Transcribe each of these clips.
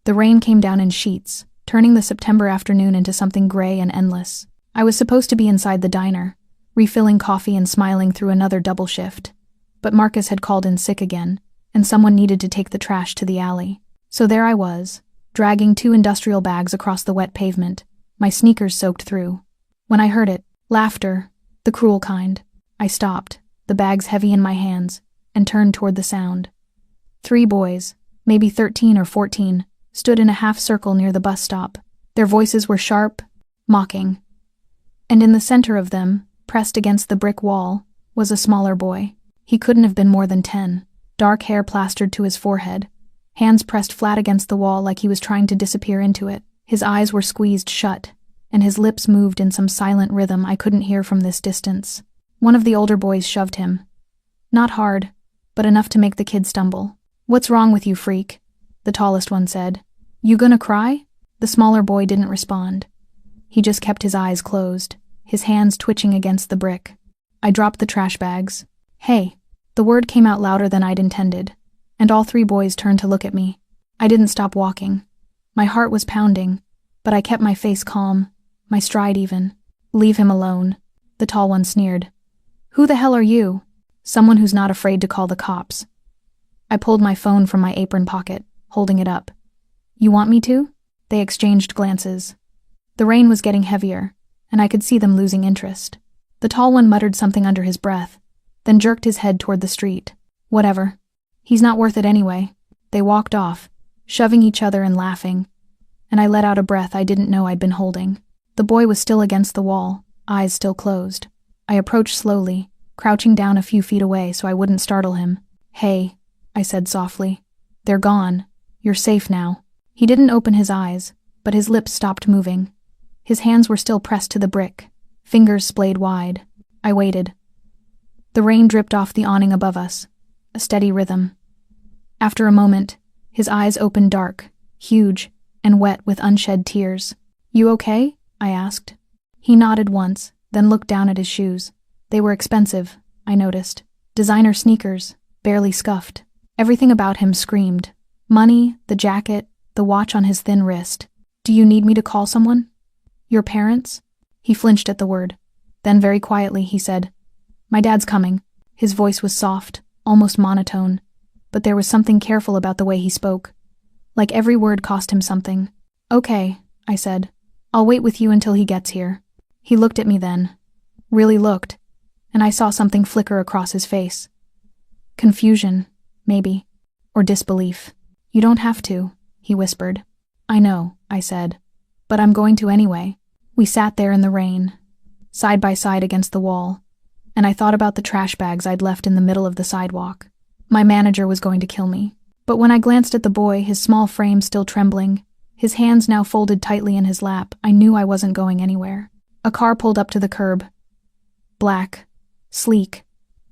The rain came down in sheets, turning the September afternoon into something gray and endless. I was supposed to be inside the diner, refilling coffee and smiling through another double shift. But Marcus had called in sick again, and someone needed to take the trash to the alley. So there I was, dragging 2 industrial bags across the wet pavement, my sneakers soaked through. When I heard it, laughter, the cruel kind, I stopped, the bags heavy in my hands, and turned toward the sound. 3 boys, maybe 13 or 14, stood in a half circle near the bus stop. Their voices were sharp, mocking. And in the center of them, pressed against the brick wall, was a smaller boy. He couldn't have been more than 10, dark hair plastered to his forehead, hands pressed flat against the wall like he was trying to disappear into it. His eyes were squeezed shut, and his lips moved in some silent rhythm I couldn't hear from this distance. One of the older boys shoved him. Not hard, but enough to make the kid stumble. "What's wrong with you, freak?" the tallest one said. "You gonna cry?" The smaller boy didn't respond. He just kept his eyes closed, his hands twitching against the brick. I dropped the trash bags. "Hey." The word came out louder than I'd intended, and all 3 boys turned to look at me. I didn't stop walking. My heart was pounding, but I kept my face calm, my stride even. "Leave him alone," the tall one sneered. "Who the hell are you?" "Someone who's not afraid to call the cops." I pulled my phone from my apron pocket, holding it up. "You want me to?" They exchanged glances. The rain was getting heavier, and I could see them losing interest. The tall one muttered something under his breath, then jerked his head toward the street. "Whatever. He's not worth it anyway." They walked off, shoving each other and laughing, and I let out a breath I didn't know I'd been holding. The boy was still against the wall, eyes still closed. I approached slowly, crouching down a few feet away so I wouldn't startle him. "Hey," I said softly. "They're gone. You're safe now." He didn't open his eyes, but his lips stopped moving. His hands were still pressed to the brick, fingers splayed wide. I waited. The rain dripped off the awning above us, a steady rhythm. After a moment, his eyes opened dark, huge, and wet with unshed tears. "You okay?" I asked. He nodded once, then looked down at his shoes. They were expensive, I noticed. Designer sneakers, barely scuffed. Everything about him screamed. Money, the jacket, the watch on his thin wrist. "Do you need me to call someone?" "Your parents?" He flinched at the word. Then very quietly he said, "My dad's coming." His voice was soft, almost monotone, but there was something careful about the way he spoke. Like every word cost him something. "Okay," I said. "I'll wait with you until he gets here." He looked at me then. Really looked, and I saw something flicker across his face. Confusion, maybe, or disbelief. "You don't have to," he whispered. "I know," I said, "but I'm going to anyway." We sat there in the rain, side by side against the wall, and I thought about the trash bags I'd left in the middle of the sidewalk. My manager was going to kill me. But when I glanced at the boy, his small frame still trembling, his hands now folded tightly in his lap, I knew I wasn't going anywhere. A car pulled up to the curb. Black, sleek,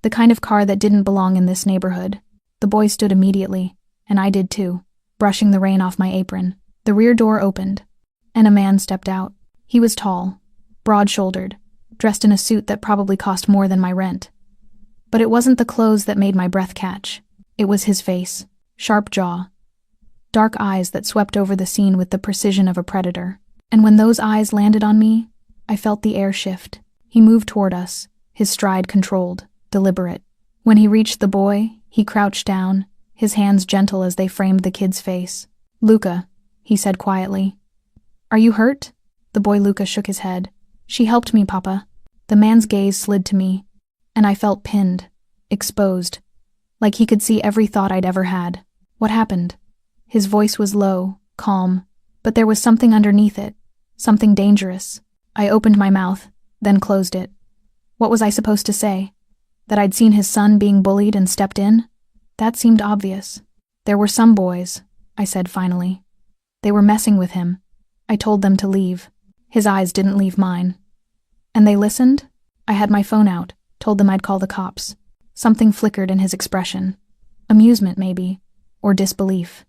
the kind of car that didn't belong in this neighborhood. The boy stood immediately, and I did too, brushing the rain off my apron. The rear door opened, and a man stepped out. He was tall, broad-shouldered, dressed in a suit that probably cost more than my rent. But it wasn't the clothes that made my breath catch. It was his face, sharp jaw, dark eyes that swept over the scene with the precision of a predator. And when those eyes landed on me, I felt the air shift. He moved toward us, his stride controlled, deliberate. When he reached the boy, he crouched down, his hands gentle as they framed the kid's face. "Luca," he said quietly. "Are you hurt?" The boy Luca shook his head. "She helped me, Papa." The man's gaze slid to me, and I felt pinned, exposed, like he could see every thought I'd ever had. "What happened?" His voice was low, calm, but there was something underneath it, something dangerous. I opened my mouth, then closed it. What was I supposed to say? That I'd seen his son being bullied and stepped in? That seemed obvious. "There were some boys," I said finally. "They were messing with him. I told them to leave." His eyes didn't leave mine. "And they listened?" I had my phone out, told them I'd call the cops. Something flickered in his expression. Amusement, maybe, or disbelief.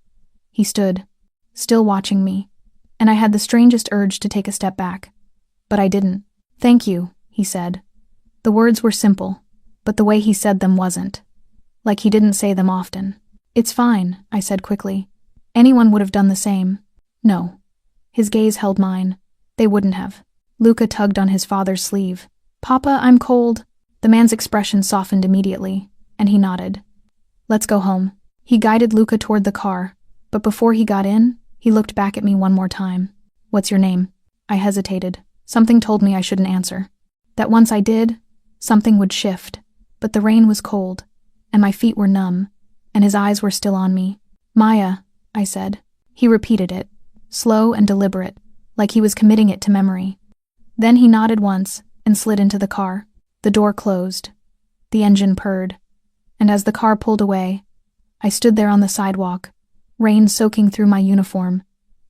He stood, still watching me, and I had the strangest urge to take a step back. But I didn't. "Thank you," he said. The words were simple, but the way he said them wasn't. Like he didn't say them often. "It's fine," I said quickly. Anyone would have done the same. No. His gaze held mine. They wouldn't have. Luca tugged on his father's sleeve. Papa, I'm cold. The man's expression softened immediately, and he nodded. Let's go home. He guided Luca toward the car, but before he got in, he looked back at me one more time. What's your name? I hesitated. Something told me I shouldn't answer. That once I did, something would shift. But the rain was cold, and my feet were numb, and his eyes were still on me. Maya, I said. He repeated it, slow and deliberate, like he was committing it to memory. Then he nodded once and slid into the car. The door closed. The engine purred. And as the car pulled away, I stood there on the sidewalk, rain soaking through my uniform,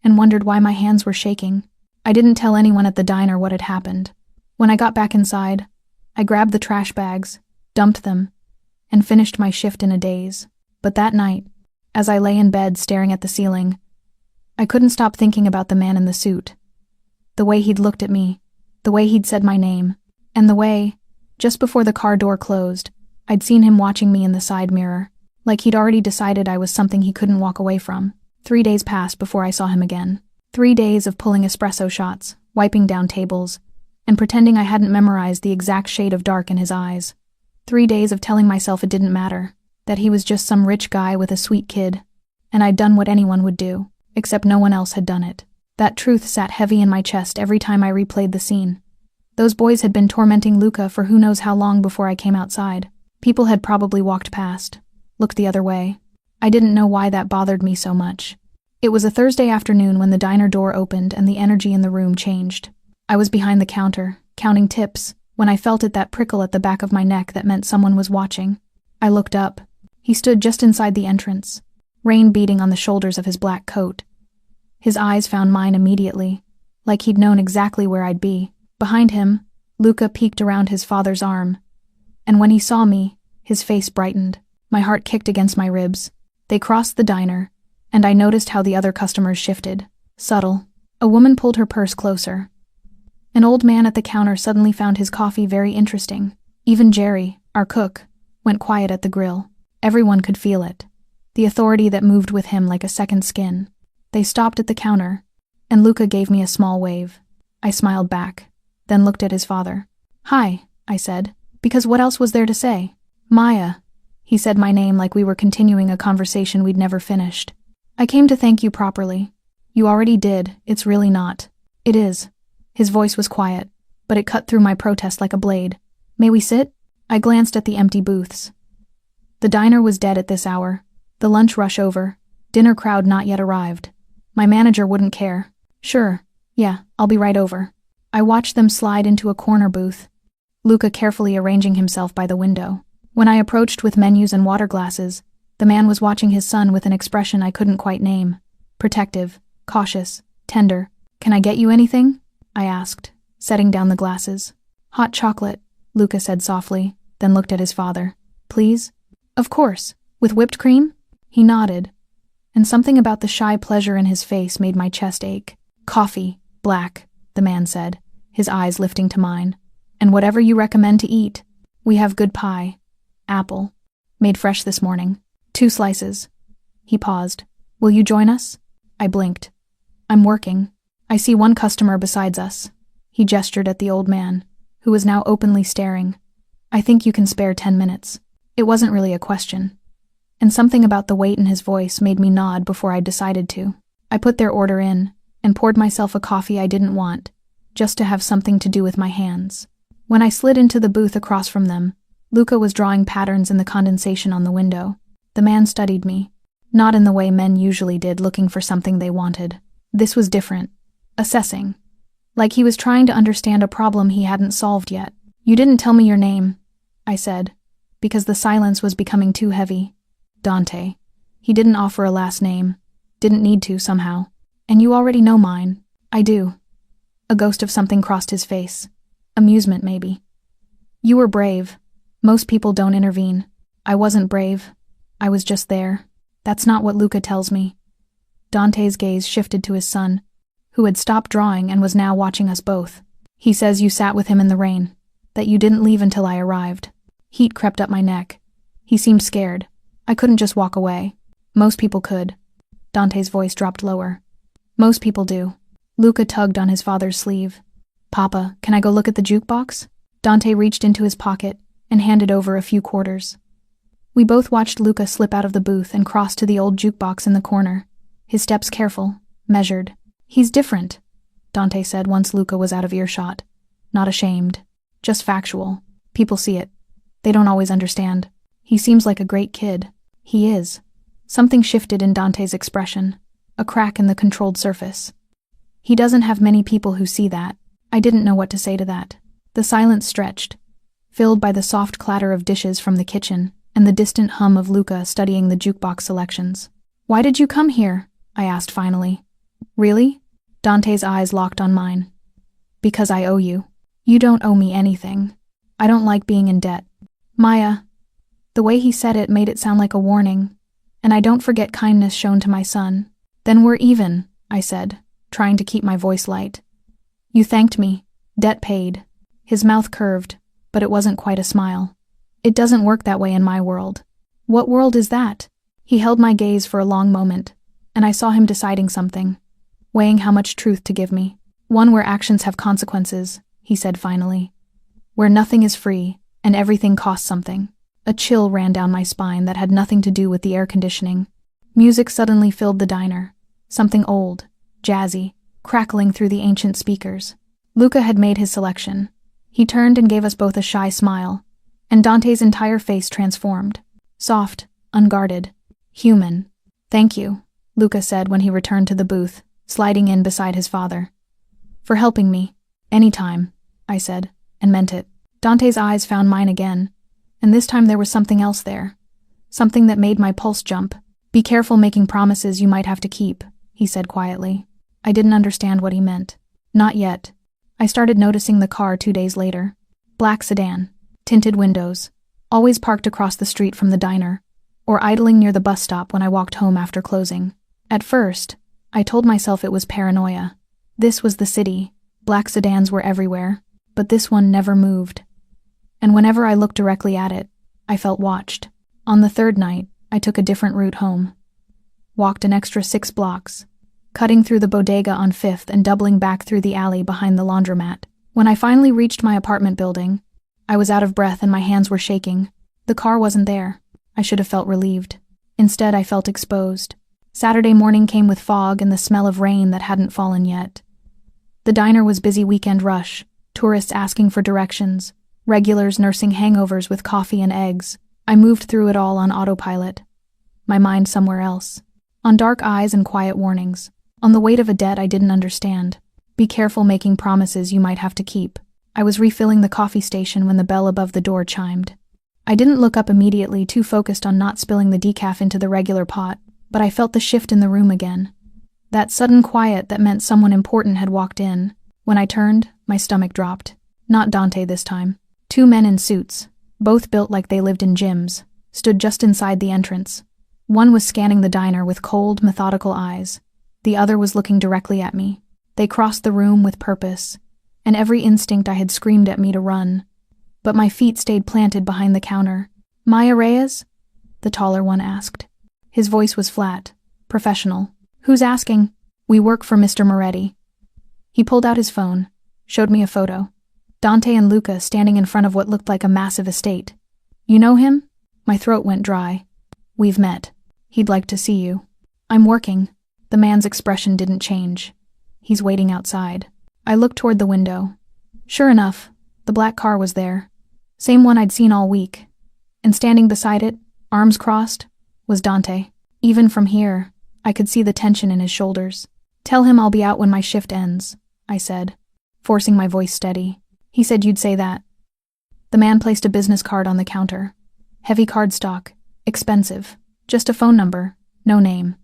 and wondered why my hands were shaking. I didn't tell anyone at the diner what had happened. When I got back inside, I grabbed the trash bags, dumped them, and finished my shift in a daze. But that night, as I lay in bed staring at the ceiling, I couldn't stop thinking about the man in the suit. The way he'd looked at me, the way he'd said my name, and the way, just before the car door closed, I'd seen him watching me in the side mirror, like he'd already decided I was something he couldn't walk away from. 3 days passed before I saw him again. 3 days of pulling espresso shots, wiping down tables, and pretending I hadn't memorized the exact shade of dark in his eyes. 3 days of telling myself it didn't matter, that he was just some rich guy with a sweet kid, and I'd done what anyone would do, except no one else had done it. That truth sat heavy in my chest every time I replayed the scene. Those boys had been tormenting Luca for who knows how long before I came outside. People had probably walked past, looked the other way. I didn't know why that bothered me so much. It was a Thursday afternoon when the diner door opened and the energy in the room changed. I was behind the counter, counting tips, when I felt that prickle at the back of my neck that meant someone was watching. I looked up. He stood just inside the entrance, rain beating on the shoulders of his black coat. His eyes found mine immediately, like he'd known exactly where I'd be. Behind him, Luca peeked around his father's arm, and when he saw me, his face brightened. My heart kicked against my ribs. They crossed the diner, and I noticed how the other customers shifted. Subtle. A woman pulled her purse closer. An old man at the counter suddenly found his coffee very interesting. Even Jerry, our cook, went quiet at the grill. Everyone could feel it, the authority that moved with him like a second skin. They stopped at the counter, and Luca gave me a small wave. I smiled back, then looked at his father. Hi, I said, because what else was there to say? Maya. He said my name like we were continuing a conversation we'd never finished. I came to thank you properly. You already did, it's really not. It is. His voice was quiet, but it cut through my protest like a blade. May we sit? I glanced at the empty booths. The diner was dead at this hour. The lunch rush over. Dinner crowd not yet arrived. My manager wouldn't care. Sure, yeah, I'll be right over. I watched them slide into a corner booth, Luca carefully arranging himself by the window. When I approached with menus and water glasses, the man was watching his son with an expression I couldn't quite name. Protective, cautious, tender. Can I get you anything? I asked, setting down the glasses. Hot chocolate, Luca said softly, then looked at his father. Please? Of course. With whipped cream? He nodded, and something about the shy pleasure in his face made my chest ache. Coffee, black, the man said, his eyes lifting to mine. And whatever you recommend to eat. We have good pie. Apple. Made fresh this morning. 2 slices. He paused. Will you join us? I blinked. I'm working. I see one customer besides us. He gestured at the old man, who was now openly staring. I think you can spare 10 minutes. It wasn't really a question, and something about the weight in his voice made me nod before I decided to. I put their order in, and poured myself a coffee I didn't want, just to have something to do with my hands. When I slid into the booth across from them, Luca was drawing patterns in the condensation on the window. The man studied me, not in the way men usually did, looking for something they wanted. This was different. Assessing. Like he was trying to understand a problem he hadn't solved yet. You didn't tell me your name, I said, because the silence was becoming too heavy. Dante. He didn't offer a last name. Didn't need to, somehow. And you already know mine. I do. A ghost of something crossed his face. Amusement, maybe. You were brave. Most people don't intervene. I wasn't brave. I was just there. That's not what Luca tells me. Dante's gaze shifted to his son, who had stopped drawing and was now watching us both. He says you sat with him in the rain, that you didn't leave until I arrived. Heat crept up my neck. He seemed scared. I couldn't just walk away. Most people could. Dante's voice dropped lower. Most people do. Luca tugged on his father's sleeve. Papa, can I go look at the jukebox? Dante reached into his pocket and handed over a few quarters. We both watched Luca slip out of the booth and cross to the old jukebox in the corner, his steps careful, measured. He's different, Dante said once Luca was out of earshot. Not ashamed. Just factual. People see it. They don't always understand. He seems like a great kid. He is. Something shifted in Dante's expression, a crack in the controlled surface. He doesn't have many people who see that. I didn't know what to say to that. The silence stretched, filled by the soft clatter of dishes from the kitchen and the distant hum of Luca studying the jukebox selections. Why did you come here? I asked finally. Really? Dante's eyes locked on mine. Because I owe you. You don't owe me anything. I don't like being in debt. Maya. The way he said it made it sound like a warning. And I don't forget kindness shown to my son. Then we're even, I said, trying to keep my voice light. You thanked me. Debt paid. His mouth curved, but it wasn't quite a smile. It doesn't work that way in my world. What world is that? He held my gaze for a long moment, and I saw him deciding something, weighing how much truth to give me. One where actions have consequences, he said finally. Where nothing is free, and everything costs something. A chill ran down my spine that had nothing to do with the air conditioning. Music suddenly filled the diner. Something old, jazzy, crackling through the ancient speakers. Luca had made his selection. He turned and gave us both a shy smile, and Dante's entire face transformed. Soft, unguarded, human. Thank you, Luca said when he returned to the booth, sliding in beside his father. For helping me. Anytime, I said, and meant it. Dante's eyes found mine again, and this time there was something else there. Something that made my pulse jump. Be careful making promises you might have to keep, he said quietly. I didn't understand what he meant. Not yet. I started noticing the car 2 days later. Black sedan, tinted windows, always parked across the street from the diner, or idling near the bus stop when I walked home after closing. At first, I told myself it was paranoia. This was the city. Black sedans were everywhere, but this one never moved. And whenever I looked directly at it, I felt watched. On the third night, I took a different route home. Walked an extra 6 blocks, cutting through the bodega on 5th and doubling back through the alley behind the laundromat. When I finally reached my apartment building, I was out of breath and my hands were shaking. The car wasn't there. I should have felt relieved. Instead, I felt exposed. Saturday morning came with fog and the smell of rain that hadn't fallen yet. The diner was busy weekend rush, tourists asking for directions, regulars nursing hangovers with coffee and eggs. I moved through it all on autopilot, my mind somewhere else. On dark eyes and quiet warnings. On the weight of a debt I didn't understand. Be careful making promises you might have to keep. I was refilling the coffee station when the bell above the door chimed. I didn't look up immediately, too focused on not spilling the decaf into the regular pot, but I felt the shift in the room again. That sudden quiet that meant someone important had walked in. When I turned, my stomach dropped. Not Dante this time. 2 men in suits, both built like they lived in gyms, stood just inside the entrance. One was scanning the diner with cold, methodical eyes. The other was looking directly at me. They crossed the room with purpose, and every instinct I had screamed at me to run. But my feet stayed planted behind the counter. Maya Reyes? The taller one asked. His voice was flat, professional. Who's asking? We work for Mr. Moretti. He pulled out his phone, showed me a photo. Dante and Luca standing in front of what looked like a massive estate. You know him? My throat went dry. We've met. He'd like to see you. I'm working. The man's expression didn't change. He's waiting outside. I looked toward the window. Sure enough, the black car was there. Same one I'd seen all week. And standing beside it, arms crossed, was Dante. Even from here, I could see the tension in his shoulders. Tell him I'll be out when my shift ends, I said, forcing my voice steady. He said you'd say that. The man placed a business card on the counter. Heavy cardstock. Expensive. Just a phone number. No name.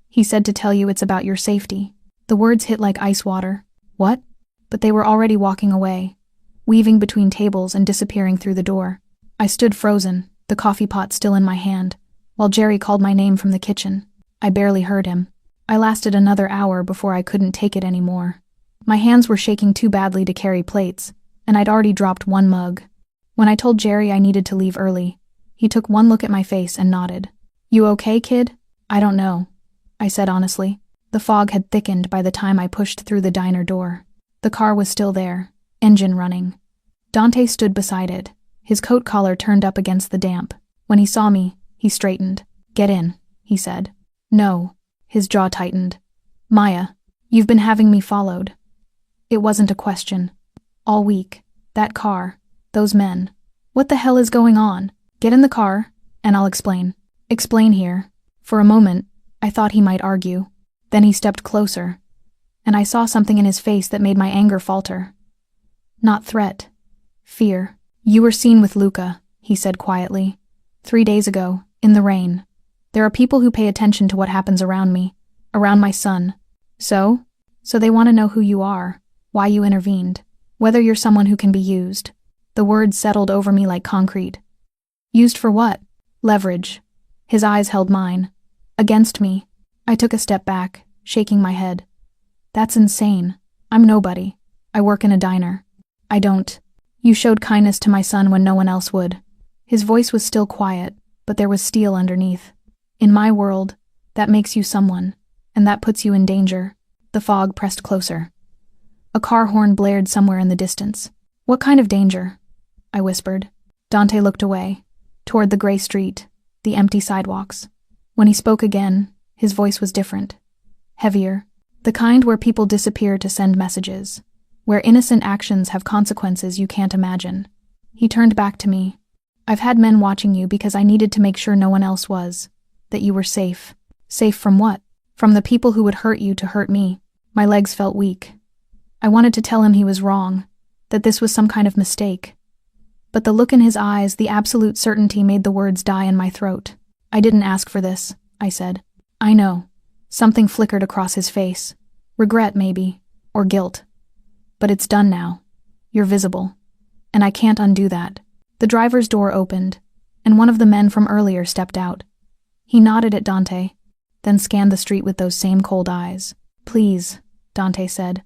He said to tell you it's about your safety. The words hit like ice water. What? But they were already walking away, weaving between tables and disappearing through the door. I stood frozen, the coffee pot still in my hand, while Jerry called my name from the kitchen. I barely heard him. I lasted another hour before I couldn't take it anymore. My hands were shaking too badly to carry plates, and I'd already dropped 1 mug. When I told Jerry I needed to leave early, he took one look at my face and nodded. You okay, kid? I don't know. I said honestly. The fog had thickened by the time I pushed through the diner door. The car was still there, engine running. Dante stood beside it, his coat collar turned up against the damp. When he saw me, he straightened. "Get in," he said. "No." His jaw tightened. "Maya, you've been having me followed." It wasn't a question. All week, that car, those men. What the hell is going on? "Get in the car, and I'll explain." Explain here. For a moment, I thought he might argue. Then he stepped closer, and I saw something in his face that made my anger falter. Not threat. Fear. "You were seen with Luca," he said quietly. "3 days ago, in the rain. There are people who pay attention to what happens around me, around my son. So they want to know who you are, why you intervened, whether you're someone who can be used." The words settled over me like concrete. Used for what? Leverage. His eyes held mine. Against me. I took a step back, shaking my head. "That's insane. I'm nobody. I work in a diner. I don't. You showed kindness to my son when no one else would." His voice was still quiet, but there was steel underneath. "In my world, that makes you someone, and that puts you in danger." The fog pressed closer. A car horn blared somewhere in the distance. "What kind of danger?" I whispered. Dante looked away, toward the gray street, the empty sidewalks. When he spoke again, his voice was different. Heavier. The kind where people disappear to send messages. Where innocent actions have consequences you can't imagine. He turned back to me. "I've had men watching you because I needed to make sure no one else was. That you were safe." "Safe from what?" "From the people who would hurt you to hurt me." My legs felt weak. I wanted to tell him he was wrong, that this was some kind of mistake. But the look in his eyes, the absolute certainty made the words die in my throat. "I didn't ask for this," I said. "I know." Something flickered across his face. Regret, maybe, or guilt. "But it's done now. You're visible. And I can't undo that." The driver's door opened, and one of the men from earlier stepped out. He nodded at Dante, then scanned the street with those same cold eyes. "Please," Dante said,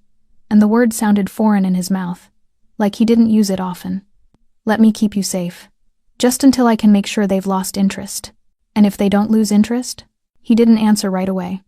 and the word sounded foreign in his mouth, like he didn't use it often. "Let me keep you safe. Just until I can make sure they've lost interest. And if they don't lose interest?" He didn't answer right away.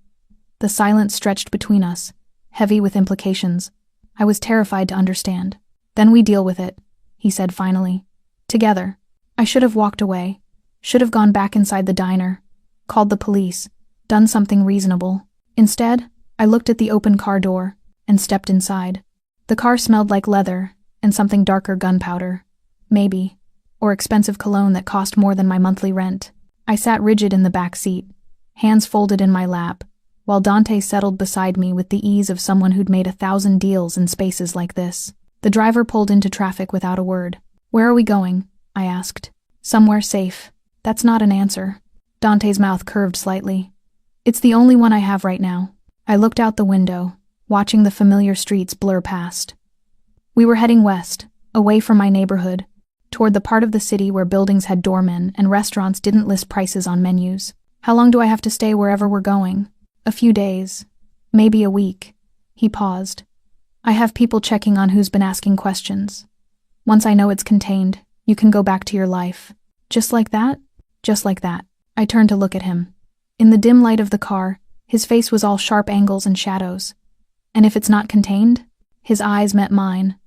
The silence stretched between us, heavy with implications. I was terrified to understand. "Then we deal with it," he said finally. "Together." I should have walked away, should have gone back inside the diner, called the police, done something reasonable. Instead, I looked at the open car door and stepped inside. The car smelled like leather and something darker gunpowder. Maybe, or expensive cologne that cost more than my monthly rent. I sat rigid in the back seat, hands folded in my lap, while Dante settled beside me with the ease of someone who'd made 1,000 deals in spaces like this. The driver pulled into traffic without a word. "Where are we going?" I asked. "Somewhere safe." "That's not an answer." Dante's mouth curved slightly. "It's the only one I have right now." I looked out the window, watching the familiar streets blur past. We were heading west, away from my neighborhood, toward the part of the city where buildings had doormen and restaurants didn't list prices on menus. "How long do I have to stay wherever we're going?" "A few days. Maybe a week." He paused. "I have people checking on who's been asking questions. Once I know it's contained, you can go back to your life." "Just like that?" "Just like that." I turned to look at him. In the dim light of the car, his face was all sharp angles and shadows. "And if it's not contained?" His eyes met mine,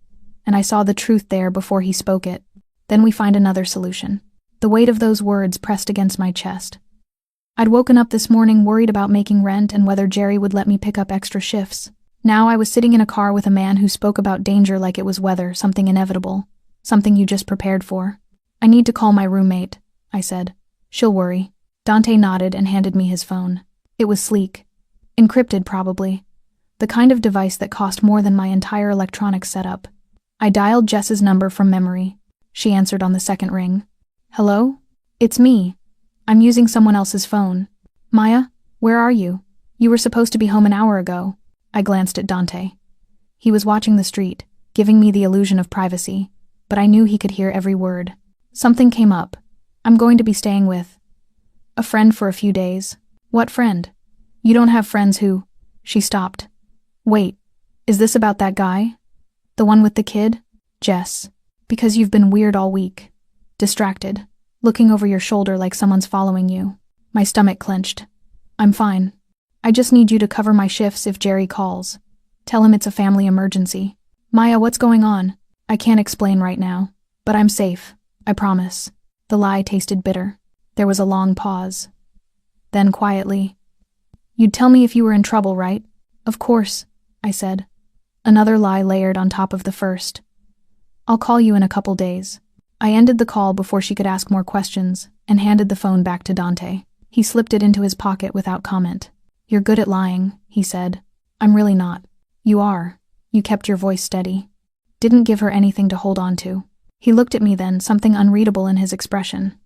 and I saw the truth there before he spoke it. "Then we find another solution." The weight of those words pressed against my chest. I'd woken up this morning worried about making rent and whether Jerry would let me pick up extra shifts. Now I was sitting in a car with a man who spoke about danger like it was weather, something inevitable, something you just prepared for. "I need to call my roommate," I said. "She'll worry." Dante nodded and handed me his phone. It was sleek. Encrypted, probably. The kind of device that cost more than my entire electronics setup. I dialed Jess's number from memory. She answered on the second ring. "Hello? It's me. I'm using someone else's phone." "Maya, where are you? You were supposed to be home an hour ago." I glanced at Dante. He was watching the street, giving me the illusion of privacy, but I knew he could hear every word. Something came up. "I'm going to be staying with a friend for a few days." "What friend?" "You don't have friends who—" She stopped. "Wait, is this about that guy? The one with the kid?" "Jess. Because you've been weird all week. Distracted. Looking over your shoulder like someone's following you." My stomach clenched. "I'm fine." I just need you to cover my shifts if Jerry calls. Tell him it's a family emergency. Maya, what's going on? I can't explain right now, but I'm safe. I promise. The lie tasted bitter. There was a long pause. Then quietly, you'd tell me if you were in trouble, right? Of course, I said. Another lie layered on top of the first. I'll call you in a couple days. I ended the call before she could ask more questions and handed the phone back to Dante. He slipped it into his pocket without comment. You're good at lying, he said. I'm really not. You are. You kept your voice steady. Didn't give her anything to hold on to. He looked at me then, something unreadable in his expression.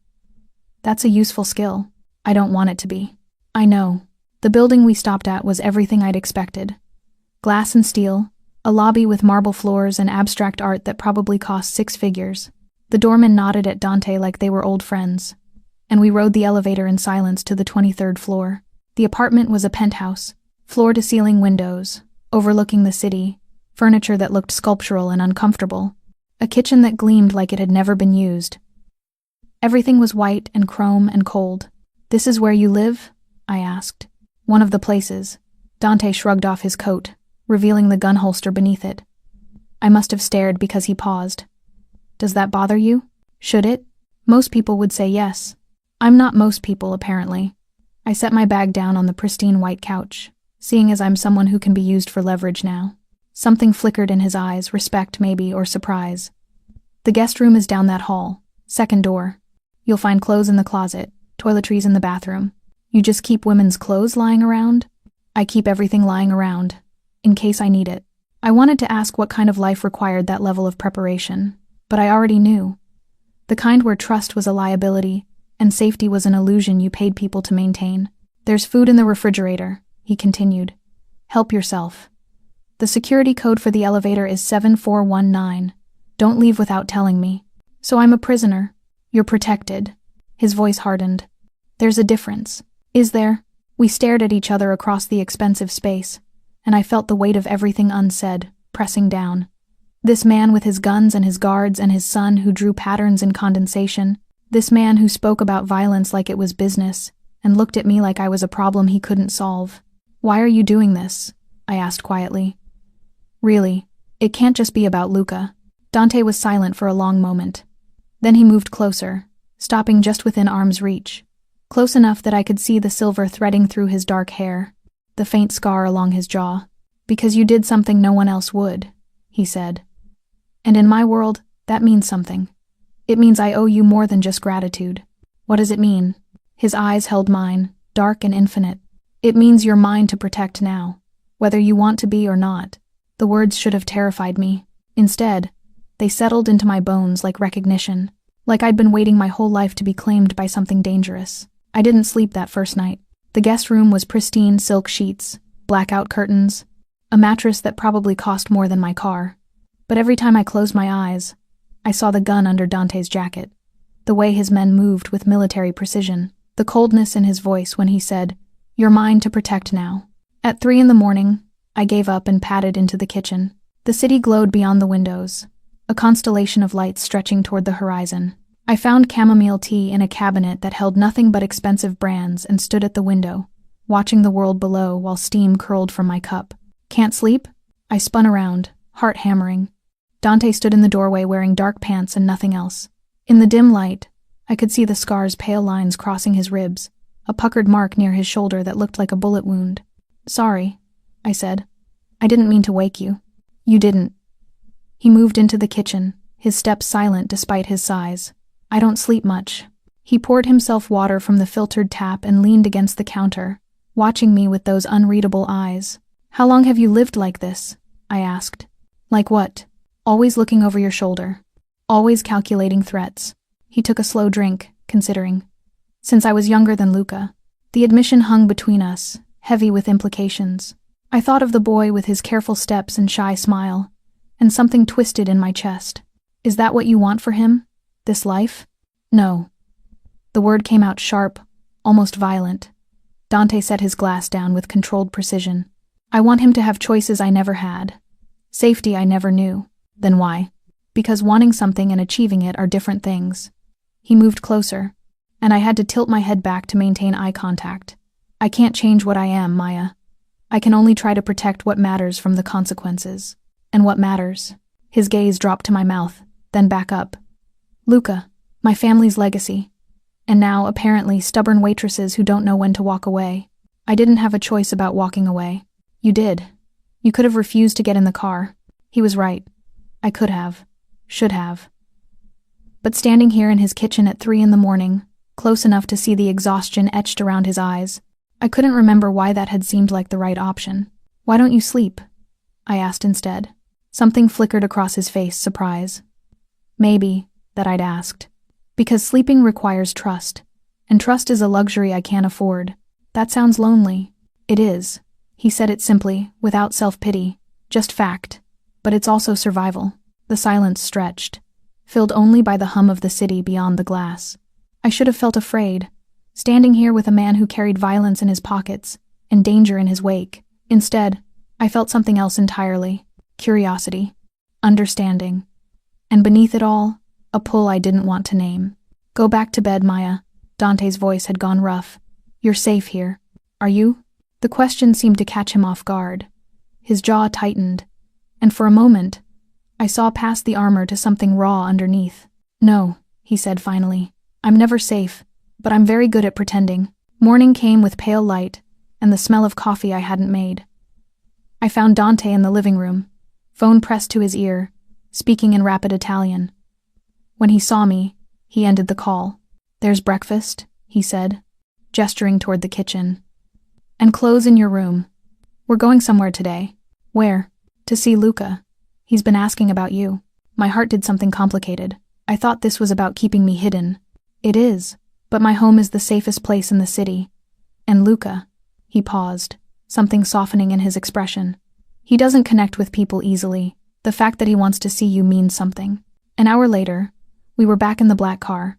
That's a useful skill. I don't want it to be. I know. The building we stopped at was everything I'd expected. Glass and steel, a lobby with marble floors and abstract art that probably cost 6 figures. The doorman nodded at Dante like they were old friends, and we rode the elevator in silence to the 23rd floor. The apartment was a penthouse, floor-to-ceiling windows, overlooking the city, furniture that looked sculptural and uncomfortable, a kitchen that gleamed like it had never been used. Everything was white and chrome and cold. This is where you live? I asked. One of the places. Dante shrugged off his coat, revealing the gun holster beneath it. I must have stared because he paused. Does that bother you? Should it? Most people would say yes. I'm not most people, apparently. I set my bag down on the pristine white couch, seeing as I'm someone who can be used for leverage now. Something flickered in his eyes, respect maybe, or surprise. The guest room is down that hall, second door. You'll find clothes in the closet, toiletries in the bathroom. You just keep women's clothes lying around? I keep everything lying around, in case I need it. I wanted to ask what kind of life required that level of preparation, but I already knew. The kind where trust was a liability, and safety was an illusion you paid people to maintain. There's food in the refrigerator, he continued. Help yourself. The security code for the elevator is 7419. Don't leave without telling me. So I'm a prisoner. You're protected. His voice hardened. There's a difference. Is there? We stared at each other across the expensive space, and I felt the weight of everything unsaid, pressing down. This man with his guns and his guards and his son who drew patterns in condensation, this man who spoke about violence like it was business, and looked at me like I was a problem he couldn't solve. Why are you doing this? I asked quietly. Really, it can't just be about Luca. Dante was silent for a long moment. Then he moved closer, stopping just within arm's reach, close enough that I could see the silver threading through his dark hair, the faint scar along his jaw. Because you did something no one else would, he said. And in my world, that means something. It means I owe you more than just gratitude. What does it mean? His eyes held mine, dark and infinite. It means you're mine to protect now, whether you want to be or not. The words should have terrified me. Instead, they settled into my bones like recognition, like I'd been waiting my whole life to be claimed by something dangerous. I didn't sleep that first night. The guest room was pristine silk sheets, blackout curtains, a mattress that probably cost more than my car. But every time I closed my eyes, I saw the gun under Dante's jacket, the way his men moved with military precision, the coldness in his voice when he said, "You're mine to protect now." At 3 a.m, I gave up and padded into the kitchen. The city glowed beyond the windows, a constellation of lights stretching toward the horizon. I found chamomile tea in a cabinet that held nothing but expensive brands and stood at the window, watching the world below while steam curled from my cup. Can't sleep? I spun around, heart hammering. Dante stood in the doorway wearing dark pants and nothing else. In the dim light, I could see the scar's pale lines crossing his ribs, a puckered mark near his shoulder that looked like a bullet wound. Sorry, I said. I didn't mean to wake you. You didn't. He moved into the kitchen, his steps silent despite his size. I don't sleep much. He poured himself water from the filtered tap and leaned against the counter, watching me with those unreadable eyes. How long have you lived like this? I asked. Like what? Always looking over your shoulder. Always calculating threats. He took a slow drink, considering. Since I was younger than Luca. The admission hung between us, heavy with implications. I thought of the boy with his careful steps and shy smile, and something twisted in my chest. Is that what you want for him? This life? No. The word came out sharp, almost violent. Dante set his glass down with controlled precision. I want him to have choices I never had. Safety I never knew. Then why? Because wanting something and achieving it are different things. He moved closer, and I had to tilt my head back to maintain eye contact. I can't change what I am, Maya. I can only try to protect what matters from the consequences. And what matters? His gaze dropped to my mouth, then back up. Luca, my family's legacy. And now, apparently, stubborn waitresses who don't know when to walk away. I didn't have a choice about walking away. You did. You could have refused to get in the car. He was right. I could have. Should have. But standing here in his kitchen at 3 a.m, close enough to see the exhaustion etched around his eyes, I couldn't remember why that had seemed like the right option. Why don't you sleep? I asked instead. Something flickered across his face, surprise. Maybe, that I'd asked. Because sleeping requires trust, and trust is a luxury I can't afford. That sounds lonely. It is. He said it simply, without self-pity, just fact. But it's also survival. The silence stretched, filled only by the hum of the city beyond the glass. I should have felt afraid, standing here with a man who carried violence in his pockets and danger in his wake. Instead, I felt something else entirely. Curiosity. Understanding. And beneath it all, a pull I didn't want to name. Go back to bed, Maya. Dante's voice had gone rough. You're safe here. Are you? The question seemed to catch him off guard. His jaw tightened, and for a moment, I saw past the armor to something raw underneath. No, he said finally. I'm never safe, but I'm very good at pretending. Morning came with pale light and the smell of coffee I hadn't made. I found Dante in the living room, phone pressed to his ear, speaking in rapid Italian. When he saw me, he ended the call. There's breakfast, he said, gesturing toward the kitchen. And clothes in your room. We're going somewhere today. Where? To see Luca. He's been asking about you. My heart did something complicated. I thought this was about keeping me hidden. It is, but my home is the safest place in the city. And Luca, he paused, something softening in his expression. He doesn't connect with people easily. The fact that he wants to see you means something. An hour later, we were back in the black car,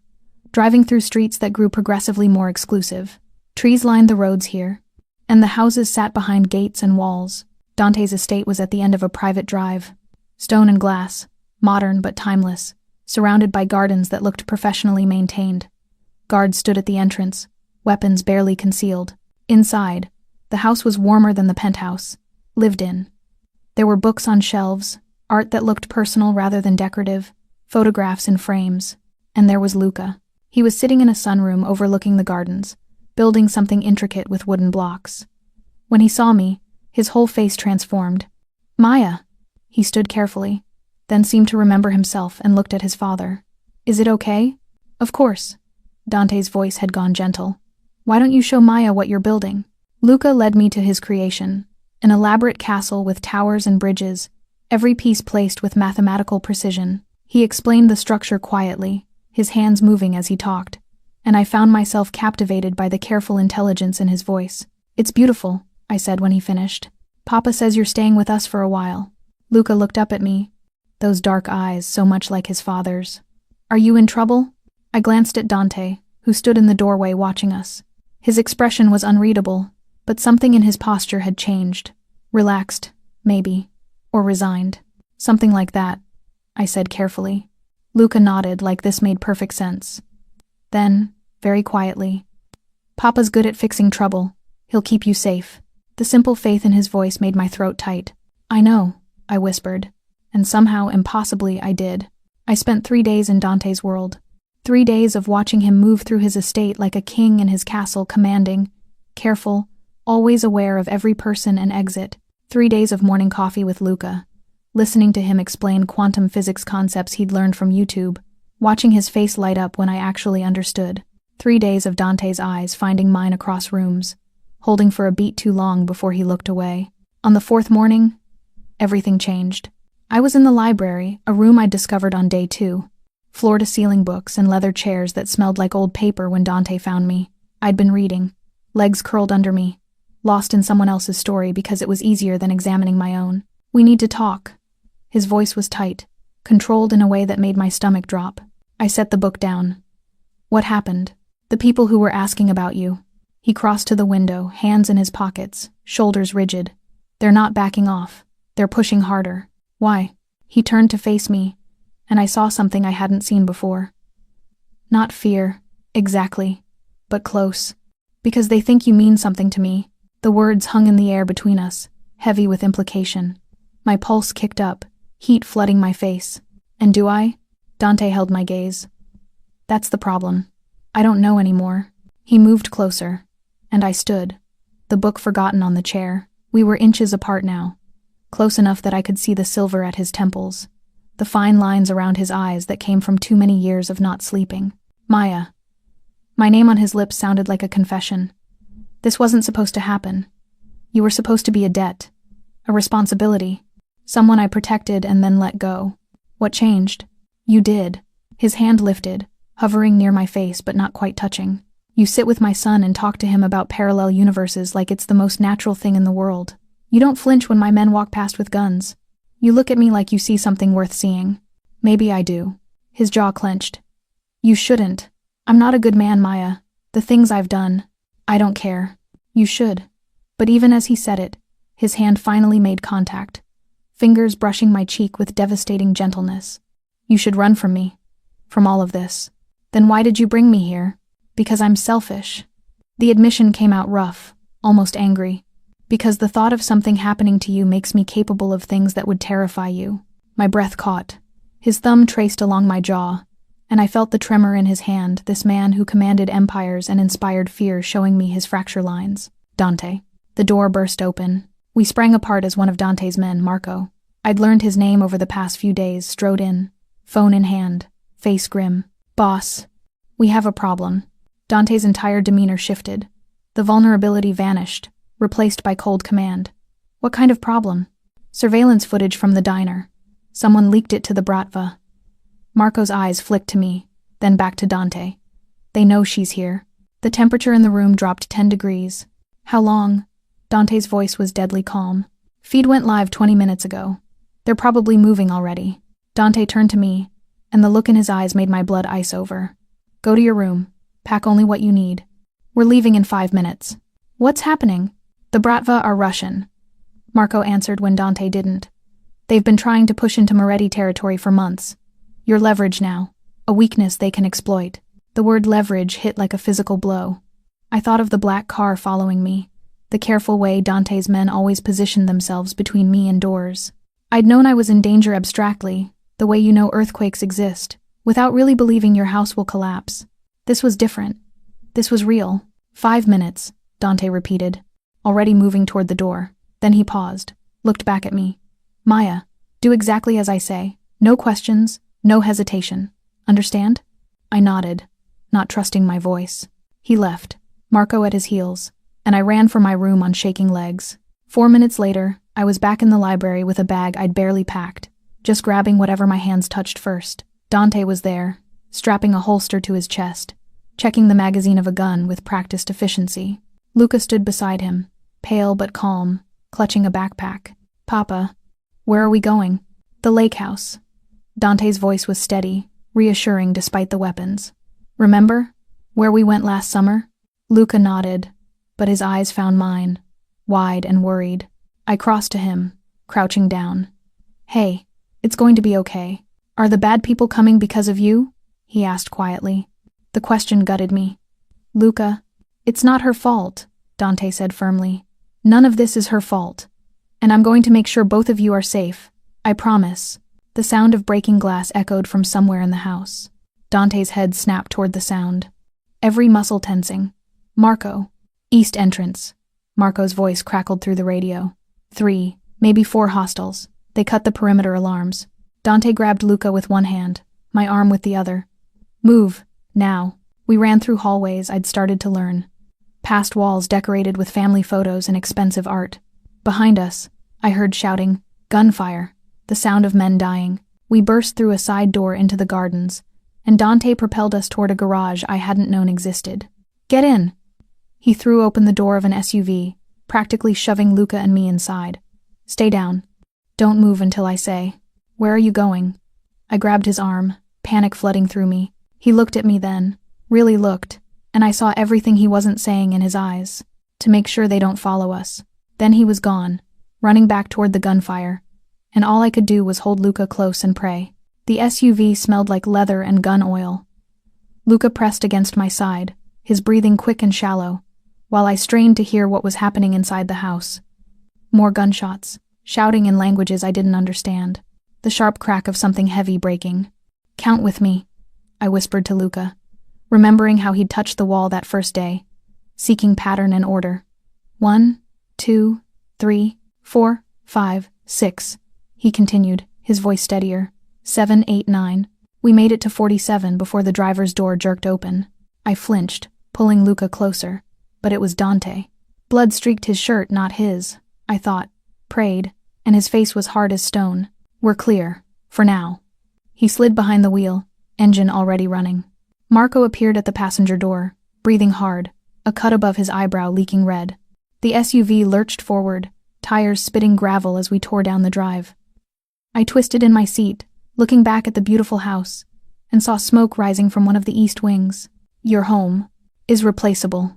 driving through streets that grew progressively more exclusive. Trees lined the roads here, and the houses sat behind gates and walls. Dante's estate was at the end of a private drive. Stone and glass, modern but timeless, surrounded by gardens that looked professionally maintained. Guards stood at the entrance, weapons barely concealed. Inside, the house was warmer than the penthouse, lived in. There were books on shelves, art that looked personal rather than decorative, photographs in frames, and there was Luca. He was sitting in a sunroom overlooking the gardens, building something intricate with wooden blocks. When he saw me, his whole face transformed. Maya! He stood carefully, then seemed to remember himself and looked at his father. Is it okay? Of course. Dante's voice had gone gentle. Why don't you show Maya what you're building? Luca led me to his creation, an elaborate castle with towers and bridges, every piece placed with mathematical precision. He explained the structure quietly, his hands moving as he talked, and I found myself captivated by the careful intelligence in his voice. It's beautiful, I said when he finished. Papa says you're staying with us for a while. Luca looked up at me, those dark eyes so much like his father's. Are you in trouble? I glanced at Dante, who stood in the doorway watching us. His expression was unreadable, but something in his posture had changed. Relaxed, maybe, or resigned. Something like that, I said carefully. Luca nodded like this made perfect sense. Then, very quietly, Papa's good at fixing trouble. He'll keep you safe. The simple faith in his voice made my throat tight. I know, I whispered, and somehow, impossibly, I did. I spent 3 days in Dante's world. 3 days of watching him move through his estate like a king in his castle, commanding, careful, always aware of every person and exit. 3 days of morning coffee with Luca, listening to him explain quantum physics concepts he'd learned from YouTube, watching his face light up when I actually understood. 3 days of Dante's eyes finding mine across rooms, holding for a beat too long before he looked away. On the 4th morning, everything changed. I was in the library, a room I'd discovered on day 2. Floor-to-ceiling books and leather chairs that smelled like old paper when Dante found me. I'd been reading, legs curled under me, lost in someone else's story because it was easier than examining my own. We need to talk. His voice was tight, controlled in a way that made my stomach drop. I set the book down. What happened? The people who were asking about you. He crossed to the window, hands in his pockets, shoulders rigid. They're not backing off. They're pushing harder. Why? He turned to face me, and I saw something I hadn't seen before. Not fear, exactly, but close. Because they think you mean something to me. The words hung in the air between us, heavy with implication. My pulse kicked up, heat flooding my face. And do I? Dante held my gaze. That's the problem. I don't know anymore. He moved closer, and I stood, the book forgotten on the chair. We were inches apart now, close enough that I could see the silver at his temples, the fine lines around his eyes that came from too many years of not sleeping. Maya. My name on his lips sounded like a confession. This wasn't supposed to happen. You were supposed to be a debt, a responsibility, someone I protected and then let go. What changed? You did. His hand lifted, hovering near my face but not quite touching. You sit with my son and talk to him about parallel universes like it's the most natural thing in the world. You don't flinch when my men walk past with guns. You look at me like you see something worth seeing. Maybe I do. His jaw clenched. You shouldn't. I'm not a good man, Maya. The things I've done. I don't care. You should. But even as he said it, his hand finally made contact, fingers brushing my cheek with devastating gentleness. You should run from me. From all of this. Then why did you bring me here? Because I'm selfish. The admission came out rough, almost angry. Because the thought of something happening to you makes me capable of things that would terrify you. My breath caught. His thumb traced along my jaw, and I felt the tremor in his hand, this man who commanded empires and inspired fear showing me his fracture lines. Dante. The door burst open. We sprang apart as one of Dante's men, Marco. I'd learned his name over the past few days, strode in, phone in hand, face grim. Boss. We have a problem. Dante's entire demeanor shifted. The vulnerability vanished, replaced by cold command. What kind of problem? Surveillance footage from the diner. Someone leaked it to the Bratva. Marco's eyes flicked to me, then back to Dante. They know she's here. The temperature in the room dropped 10 degrees. How long? Dante's voice was deadly calm. Feed went live 20 minutes ago. They're probably moving already. Dante turned to me, and the look in his eyes made my blood ice over. Go to your room. Pack only what you need. We're leaving in 5 minutes. What's happening? The Bratva are Russian. Marco answered when Dante didn't. They've been trying to push into Moretti territory for months. You're leverage now, a weakness they can exploit. The word leverage hit like a physical blow. I thought of the black car following me, the careful way Dante's men always positioned themselves between me and doors. I'd known I was in danger abstractly, the way you know earthquakes exist, without really believing your house will collapse. This was different. This was real. 5 minutes, Dante repeated, already moving toward the door. Then he paused, looked back at me. Maya, do exactly as I say. No questions, no hesitation. Understand? I nodded, not trusting my voice. He left, Marco at his heels, and I ran for my room on shaking legs. 4 minutes later, I was back in the library with a bag I'd barely packed, just grabbing whatever my hands touched first. Dante was there, strapping a holster to his chest, checking the magazine of a gun with practiced efficiency. Luca stood beside him, pale but calm, clutching a backpack. Papa, where are we going? The lake house. Dante's voice was steady, reassuring despite the weapons. Remember? Where we went last summer? Luca nodded, but his eyes found mine, wide and worried. I crossed to him, crouching down. Hey, it's going to be okay. Are the bad people coming because of you? He asked quietly. The question gutted me. Luca, it's not her fault, Dante said firmly. None of this is her fault. And I'm going to make sure both of you are safe. I promise. The sound of breaking glass echoed from somewhere in the house. Dante's head snapped toward the sound, every muscle tensing. Marco. East entrance. Marco's voice crackled through the radio. 3, maybe 4 hostiles. They cut the perimeter alarms. Dante grabbed Luca with one hand, my arm with the other. Move, now. We ran through hallways I'd started to learn, past walls decorated with family photos and expensive art. Behind us, I heard shouting, gunfire, the sound of men dying. We burst through a side door into the gardens, and Dante propelled us toward a garage I hadn't known existed. Get in! He threw open the door of an SUV, practically shoving Luca and me inside. Stay down. Don't move until I say. Where are you going? I grabbed his arm, panic flooding through me. He looked at me then, really looked, and I saw everything he wasn't saying in his eyes, to make sure they don't follow us. Then he was gone, running back toward the gunfire, and all I could do was hold Luca close and pray. The SUV smelled like leather and gun oil. Luca pressed against my side, his breathing quick and shallow, while I strained to hear what was happening inside the house. More gunshots, shouting in languages I didn't understand. The sharp crack of something heavy breaking. "Count with me," I whispered to Luca, remembering how he'd touched the wall that first day, seeking pattern and order. 1, 2, 3, 4, 5, 6, he continued, his voice steadier. 7, 8, 9. We made it to 47 before the driver's door jerked open. I flinched, pulling Luca closer, but it was Dante. Blood streaked his shirt, not his, I thought, prayed, and his face was hard as stone. "We're clear, for now." He slid behind the wheel, engine already running. Marco appeared at the passenger door, breathing hard, a cut above his eyebrow leaking red. The SUV lurched forward, tires spitting gravel as we tore down the drive. I twisted in my seat, looking back at the beautiful house, and saw smoke rising from one of the east wings. "Your home is replaceable."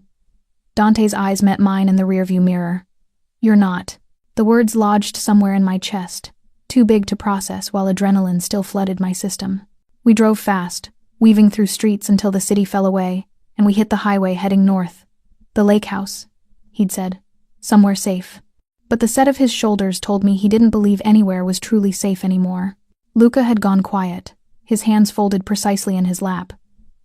Dante's eyes met mine in the rearview mirror. "You're not." The words lodged somewhere in my chest, too big to process while adrenaline still flooded my system. We drove fast, weaving through streets until the city fell away, and we hit the highway heading north. "The lake house," he'd said. "Somewhere safe." But the set of his shoulders told me he didn't believe anywhere was truly safe anymore. Luca had gone quiet, his hands folded precisely in his lap.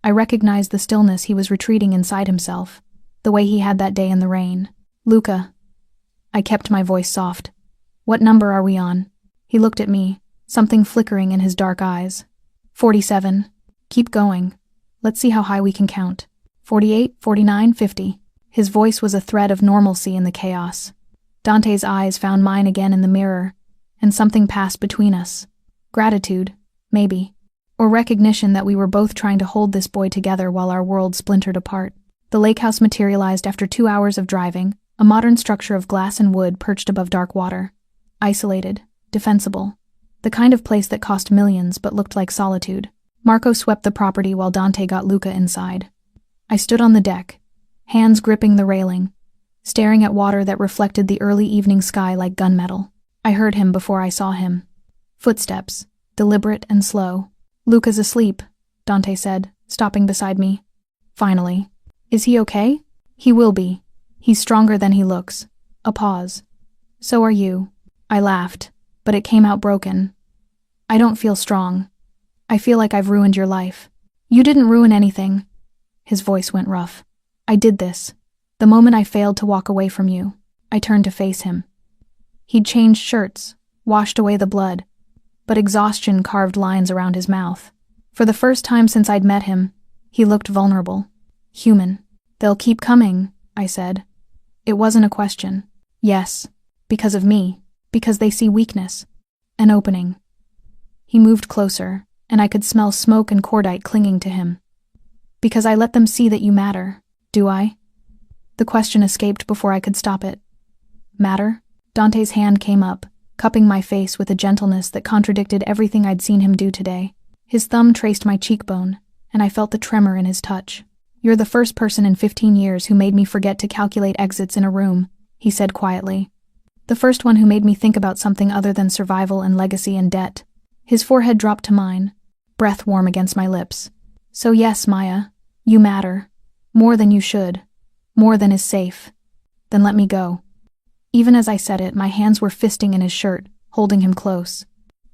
I recognized the stillness he was retreating inside himself, the way he had that day in the rain. "Luca." I kept my voice soft. "What number are we on?" He looked at me, something flickering in his dark eyes. 47. "Keep going. Let's see how high we can count. 48, 49, 50. His voice was a thread of normalcy in the chaos. Dante's eyes found mine again in the mirror, and something passed between us. Gratitude, maybe. Or recognition that we were both trying to hold this boy together while our worlds splintered apart. The lake house materialized after 2 hours of driving, a modern structure of glass and wood perched above dark water. Isolated, defensible. The kind of place that cost millions but looked like solitude. Marco swept the property while Dante got Luca inside. I stood on the deck, hands gripping the railing, staring at water that reflected the early evening sky like gunmetal. I heard him before I saw him. Footsteps, deliberate and slow. "Luca's asleep," Dante said, stopping beside me. Finally. "Is he okay?" "He will be. He's stronger than he looks." A pause. "So are you." I laughed, but it came out broken. "I don't feel strong. I feel like I've ruined your life." "You didn't ruin anything." His voice went rough. "I did this. The moment I failed to walk away from you." I turned to face him. He'd changed shirts, washed away the blood, but exhaustion carved lines around his mouth. For the first time since I'd met him, he looked vulnerable. Human. "They'll keep coming," I said. It wasn't a question. "Yes, because of me, because they see weakness. An opening." He moved closer, and I could smell smoke and cordite clinging to him. "Because I let them see that you matter, do I?" The question escaped before I could stop it. "Matter?" Dante's hand came up, cupping my face with a gentleness that contradicted everything I'd seen him do today. His thumb traced my cheekbone, and I felt the tremor in his touch. "You're the first person in 15 years who made me forget to calculate exits in a room," he said quietly. "The first one who made me think about something other than survival and legacy and debt." His forehead dropped to mine, breath warm against my lips. "So yes, Maya, you matter. More than you should. More than is safe. Then let me go." Even as I said it, my hands were fisting in his shirt, holding him close.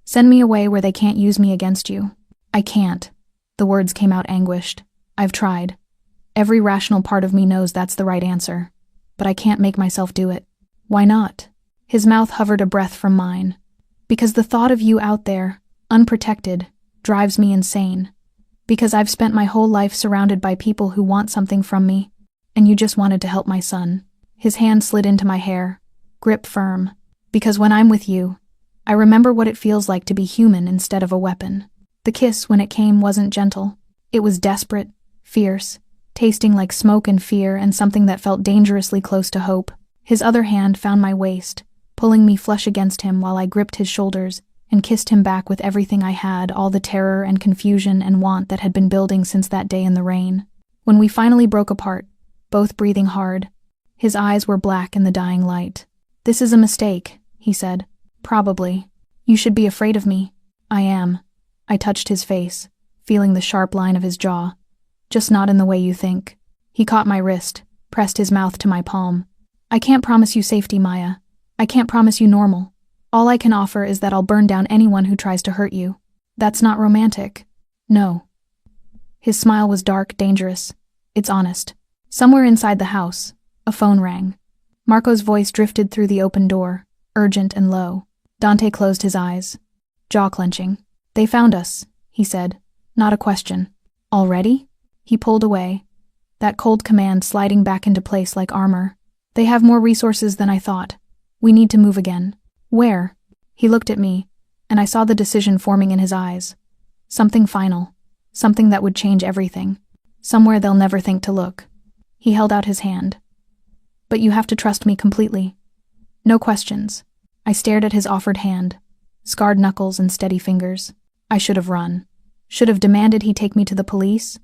"Send me away where they can't use me against you." "I can't." The words came out anguished. "I've tried. Every rational part of me knows that's the right answer. But I can't make myself do it." "Why not?" His mouth hovered a breath from mine. "Because the thought of you out there, unprotected, drives me insane. Because I've spent my whole life surrounded by people who want something from me, and you just wanted to help my son." His hand slid into my hair, grip firm. "Because when I'm with you, I remember what it feels like to be human instead of a weapon." The kiss, when it came, wasn't gentle. It was desperate, fierce, tasting like smoke and fear and something that felt dangerously close to hope. His other hand found my waist, pulling me flush against him while I gripped his shoulders and kissed him back with everything I had, all the terror and confusion and want that had been building since that day in the rain. When we finally broke apart, both breathing hard, his eyes were black in the dying light. "This is a mistake," he said. "Probably. You should be afraid of me." "I am." I touched his face, feeling the sharp line of his jaw. "Just not in the way you think." He caught my wrist, pressed his mouth to my palm. I can't promise you safety, Maya. I can't promise you normal. All I can offer is that I'll burn down anyone who tries to hurt you. That's not romantic. No. His smile was dark, dangerous. It's honest. Somewhere inside the house, a phone rang. Marco's voice drifted through the open door, urgent and low. Dante closed his eyes, jaw clenching. They found us, he said. Not a question. Already? He pulled away, that cold command sliding back into place like armor. They have more resources than I thought. We need to move again. Where? He looked at me, and I saw the decision forming in his eyes. Something final. Something that would change everything. Somewhere they'll never think to look. He held out his hand. But you have to trust me completely. No questions. I stared at his offered hand, scarred knuckles and steady fingers. I should have run. Should have demanded he take me to the police,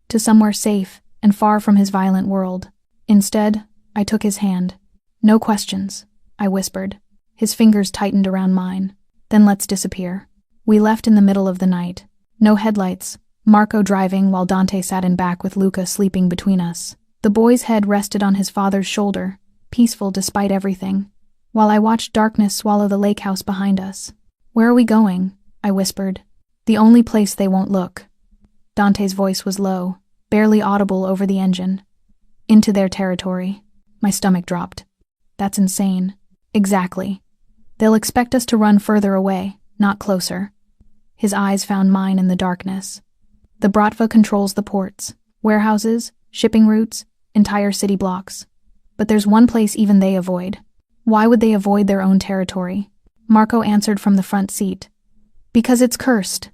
to somewhere safe and far from his violent world. Instead, I took his hand. No questions, I whispered. His fingers tightened around mine. Then let's disappear. We left in the middle of the night. No headlights, Marco driving while Dante sat in back with Luca sleeping between us. The boy's head rested on his father's shoulder, peaceful despite everything, while I watched darkness swallow the lake house behind us. Where are we going? I whispered. The only place they won't look. Dante's voice was low, barely audible over the engine. Into their territory. My stomach dropped. That's insane. Exactly. They'll expect us to run further away, not closer. His eyes found mine in the darkness. The Bratva controls the ports, warehouses, shipping routes, entire city blocks. But there's one place even they avoid. Why would they avoid their own territory? Marco answered from the front seat. Because it's cursed.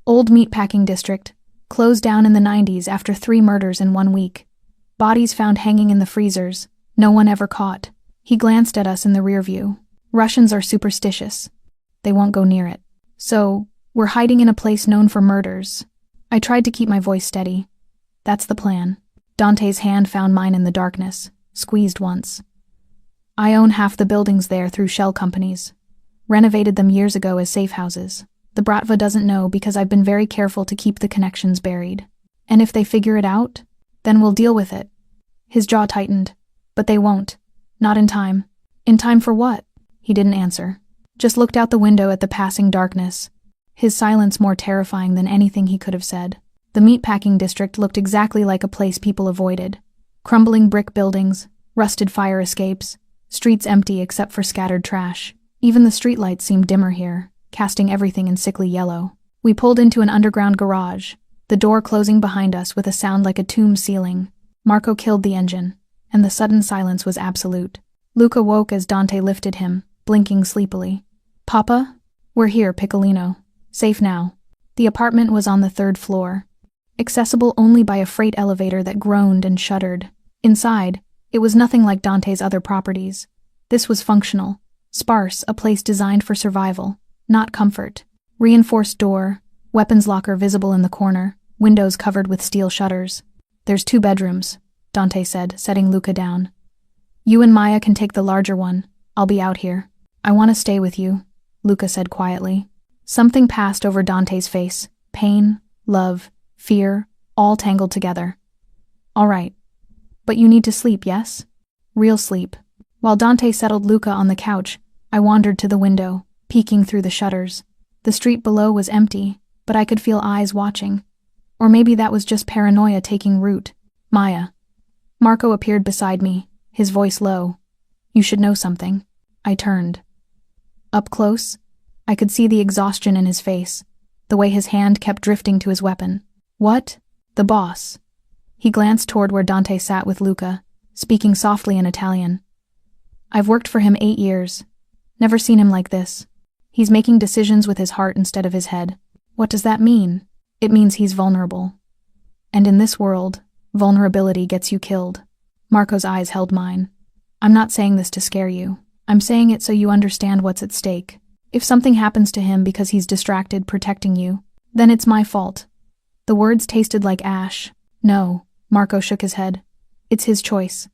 Old meatpacking district, closed down in the 90s after 3 murders in 1 week. Bodies found hanging in the freezers, no one ever caught. He glanced at us in the rear view. Russians are superstitious. They won't go near it. So, we're hiding in a place known for murders. I tried to keep my voice steady. That's the plan. Dante's hand found mine in the darkness, squeezed once. I own half the buildings there through shell companies. Renovated them years ago as safe houses. The Bratva doesn't know because I've been very careful to keep the connections buried. And if they figure it out, then we'll deal with it. His jaw tightened. But they won't. Not in time. In time for what? He didn't answer. Just looked out the window at the passing darkness. His silence more terrifying than anything he could have said. The meatpacking district looked exactly like a place people avoided. Crumbling brick buildings, rusted fire escapes, streets empty except for scattered trash. Even the streetlights seemed dimmer here, casting everything in sickly yellow. We pulled into an underground garage, the door closing behind us with a sound like a tomb ceiling. Marco killed the engine, and the sudden silence was absolute. Luca woke as Dante lifted him, blinking sleepily. Papa? We're here, Piccolino. Safe now. The apartment was on the 3rd floor, accessible only by a freight elevator that groaned and shuddered. Inside, it was nothing like Dante's other properties. This was functional, sparse, a place designed for survival, not comfort. Reinforced door, weapons locker visible in the corner, windows covered with steel shutters. There's 2 bedrooms, Dante said, setting Luca down. You and Maya can take the larger one. I'll be out here. I want to stay with you, Luca said quietly. Something passed over Dante's face. Pain, love, fear, all tangled together. All right. But you need to sleep, yes? Real sleep. While Dante settled Luca on the couch, I wandered to the window, peeking through the shutters. The street below was empty, but I could feel eyes watching. Or maybe that was just paranoia taking root. Maya. Marco appeared beside me, his voice low. You should know something. I turned. Up close, I could see the exhaustion in his face, the way his hand kept drifting to his weapon. What? The boss. He glanced toward where Dante sat with Luca, speaking softly in Italian. I've worked for him 8 years. Never seen him like this. He's making decisions with his heart instead of his head. What does that mean? It means he's vulnerable. And in this world, vulnerability gets you killed. Marco's eyes held mine. I'm not saying this to scare you. I'm saying it so you understand what's at stake. If something happens to him because he's distracted protecting you, then it's my fault. The words tasted like ash. No, Marco shook his head. It's his choice.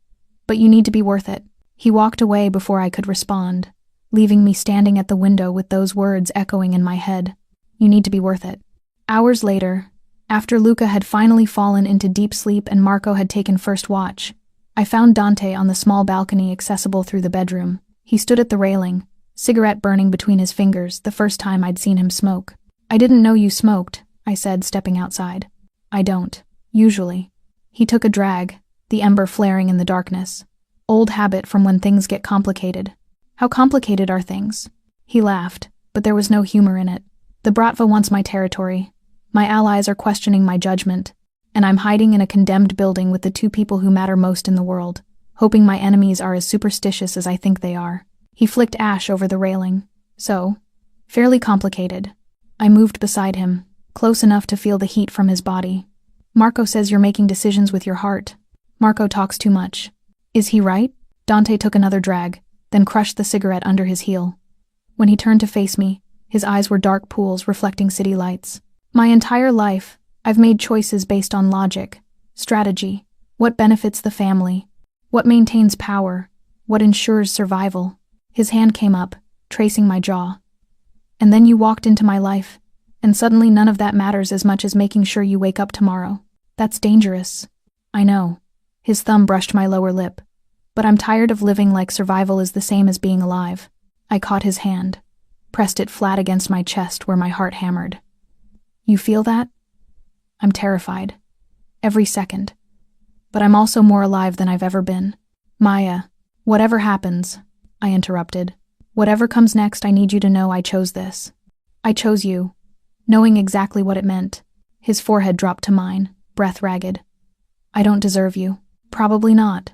But you need to be worth it. He walked away before I could respond, leaving me standing at the window with those words echoing in my head. You need to be worth it. Hours later, after Luca had finally fallen into deep sleep and Marco had taken first watch, I found Dante on the small balcony accessible through the bedroom. He stood at the railing, cigarette burning between his fingers, the first time I'd seen him smoke. "I didn't know you smoked," I said, stepping outside. "I don't, usually." He took a drag, the ember flaring in the darkness. "Old habit from when things get complicated." "How complicated are things?" He laughed, but there was no humor in it. "The Bratva wants my territory. My allies are questioning my judgment, and I'm hiding in a condemned building with the two people who matter most in the world, hoping my enemies are as superstitious as I think they are." He flicked ash over the railing. "So, fairly complicated." I moved beside him, close enough to feel the heat from his body. "Marco says you're making decisions with your heart. Marco talks too much. Is he right?" Dante took another drag, then crushed the cigarette under his heel. When he turned to face me, his eyes were dark pools reflecting city lights. "My entire life, I've made choices based on logic, strategy, what benefits the family, what maintains power, what ensures survival." His hand came up, tracing my jaw. "And then you walked into my life, and suddenly none of that matters as much as making sure you wake up tomorrow. That's dangerous." "I know." His thumb brushed my lower lip. "But I'm tired of living like survival is the same as being alive." I caught his hand, pressed it flat against my chest where my heart hammered. "You feel that?" "I'm terrified. Every second. But I'm also more alive than I've ever been." "Maya, whatever happens," I interrupted. "Whatever comes next, I need you to know I chose this. I chose you," knowing exactly what it meant. His forehead dropped to mine, breath ragged. "I don't deserve you." "Probably not."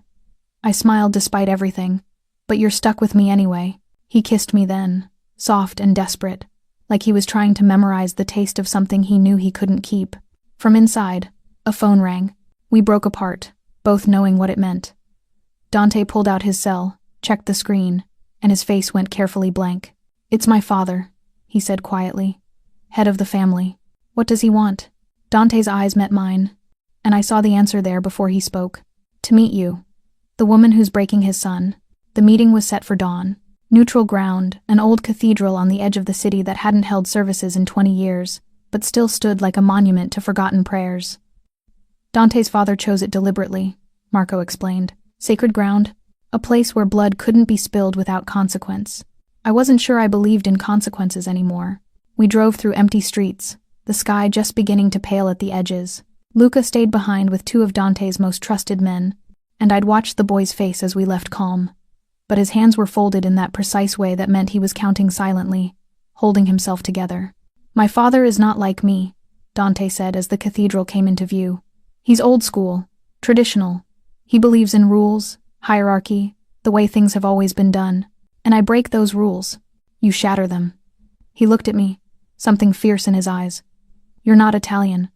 I smiled despite everything. "But you're stuck with me anyway." He kissed me then, soft and desperate, like he was trying to memorize the taste of something he knew he couldn't keep. From inside, a phone rang. We broke apart, both knowing what it meant. Dante pulled out his cell, checked the screen, and his face went carefully blank. "It's my father," he said quietly. "Head of the family. What does he want?" Dante's eyes met mine, and I saw the answer there before he spoke. "To meet you. The woman who's breaking his son." The meeting was set for dawn. Neutral ground, an old cathedral on the edge of the city that hadn't held services in 20 years, but still stood like a monument to forgotten prayers. "Dante's father chose it deliberately," Marco explained. "Sacred ground. A place where blood couldn't be spilled without consequence." I wasn't sure I believed in consequences anymore. We drove through empty streets, the sky just beginning to pale at the edges. Luca stayed behind with two of Dante's most trusted men, and I'd watched the boy's face as we left calm. But his hands were folded in that precise way that meant he was counting silently, holding himself together. "My father is not like me," Dante said as the cathedral came into view. "He's old school, traditional. He believes in rules, hierarchy, the way things have always been done. And I break those rules. You shatter them." He looked at me, something fierce in his eyes. "You're not Italian.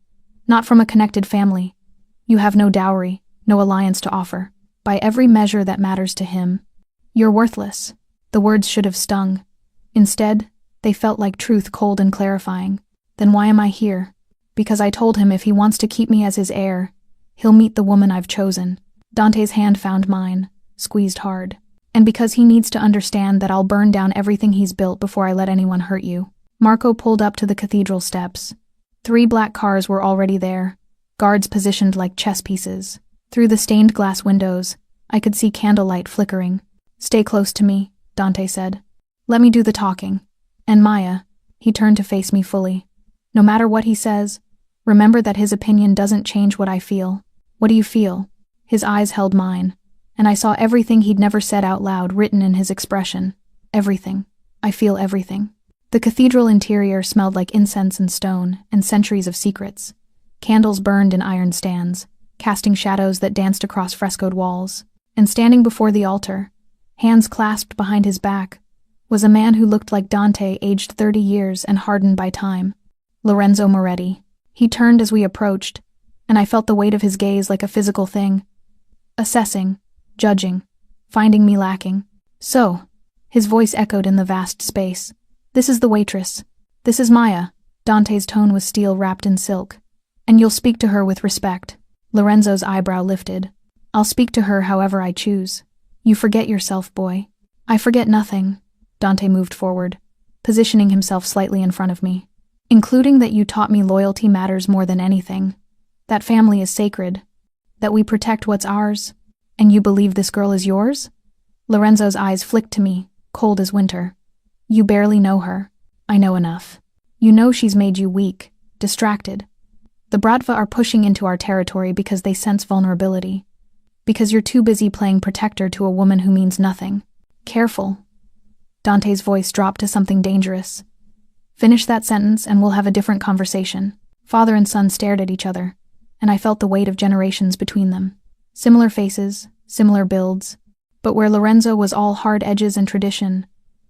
Not from a connected family. You have no dowry, no alliance to offer. By every measure that matters to him, you're worthless." The words should have stung. Instead, they felt like truth, cold and clarifying. Then why am I here? Because I told him if he wants to keep me as his heir, he'll meet the woman I've chosen. Dante's hand found mine, squeezed hard. "And because he needs to understand that I'll burn down everything he's built before I let anyone hurt you." Marco pulled up to the cathedral steps. 3 black cars were already there, guards positioned like chess pieces. Through the stained glass windows, I could see candlelight flickering. "Stay close to me," Dante said. "Let me do the talking. And Maya," he turned to face me fully. "No matter what he says, remember that his opinion doesn't change what I feel." "What do you feel?" His eyes held mine, and I saw everything he'd never said out loud written in his expression. "Everything. I feel everything." The cathedral interior smelled like incense and stone, and centuries of secrets. Candles burned in iron stands, casting shadows that danced across frescoed walls. And standing before the altar, hands clasped behind his back, was a man who looked like Dante, aged 30 years and hardened by time. Lorenzo Moretti. He turned as we approached, and I felt the weight of his gaze like a physical thing. Assessing, judging, finding me lacking. "So," his voice echoed in the vast space, "this is the waitress. This is Maya." Dante's tone was steel wrapped in silk. "And you'll speak to her with respect." Lorenzo's eyebrow lifted. "I'll speak to her however I choose." "You forget yourself, boy." "I forget nothing." Dante moved forward, positioning himself slightly in front of me. "Including that you taught me loyalty matters more than anything. That family is sacred. That we protect what's ours. And you believe this girl is yours? Lorenzo's eyes flicked to me, cold as winter. You barely know her. I know enough. You know she's made you weak, distracted. The Bratva are pushing into our territory because they sense vulnerability. Because you're too busy playing protector to a woman who means nothing. Careful. Dante's voice dropped to something dangerous. Finish that sentence and we'll have a different conversation. Father and son stared at each other, and I felt the weight of generations between them. Similar faces, similar builds, but where Lorenzo was all hard edges and tradition,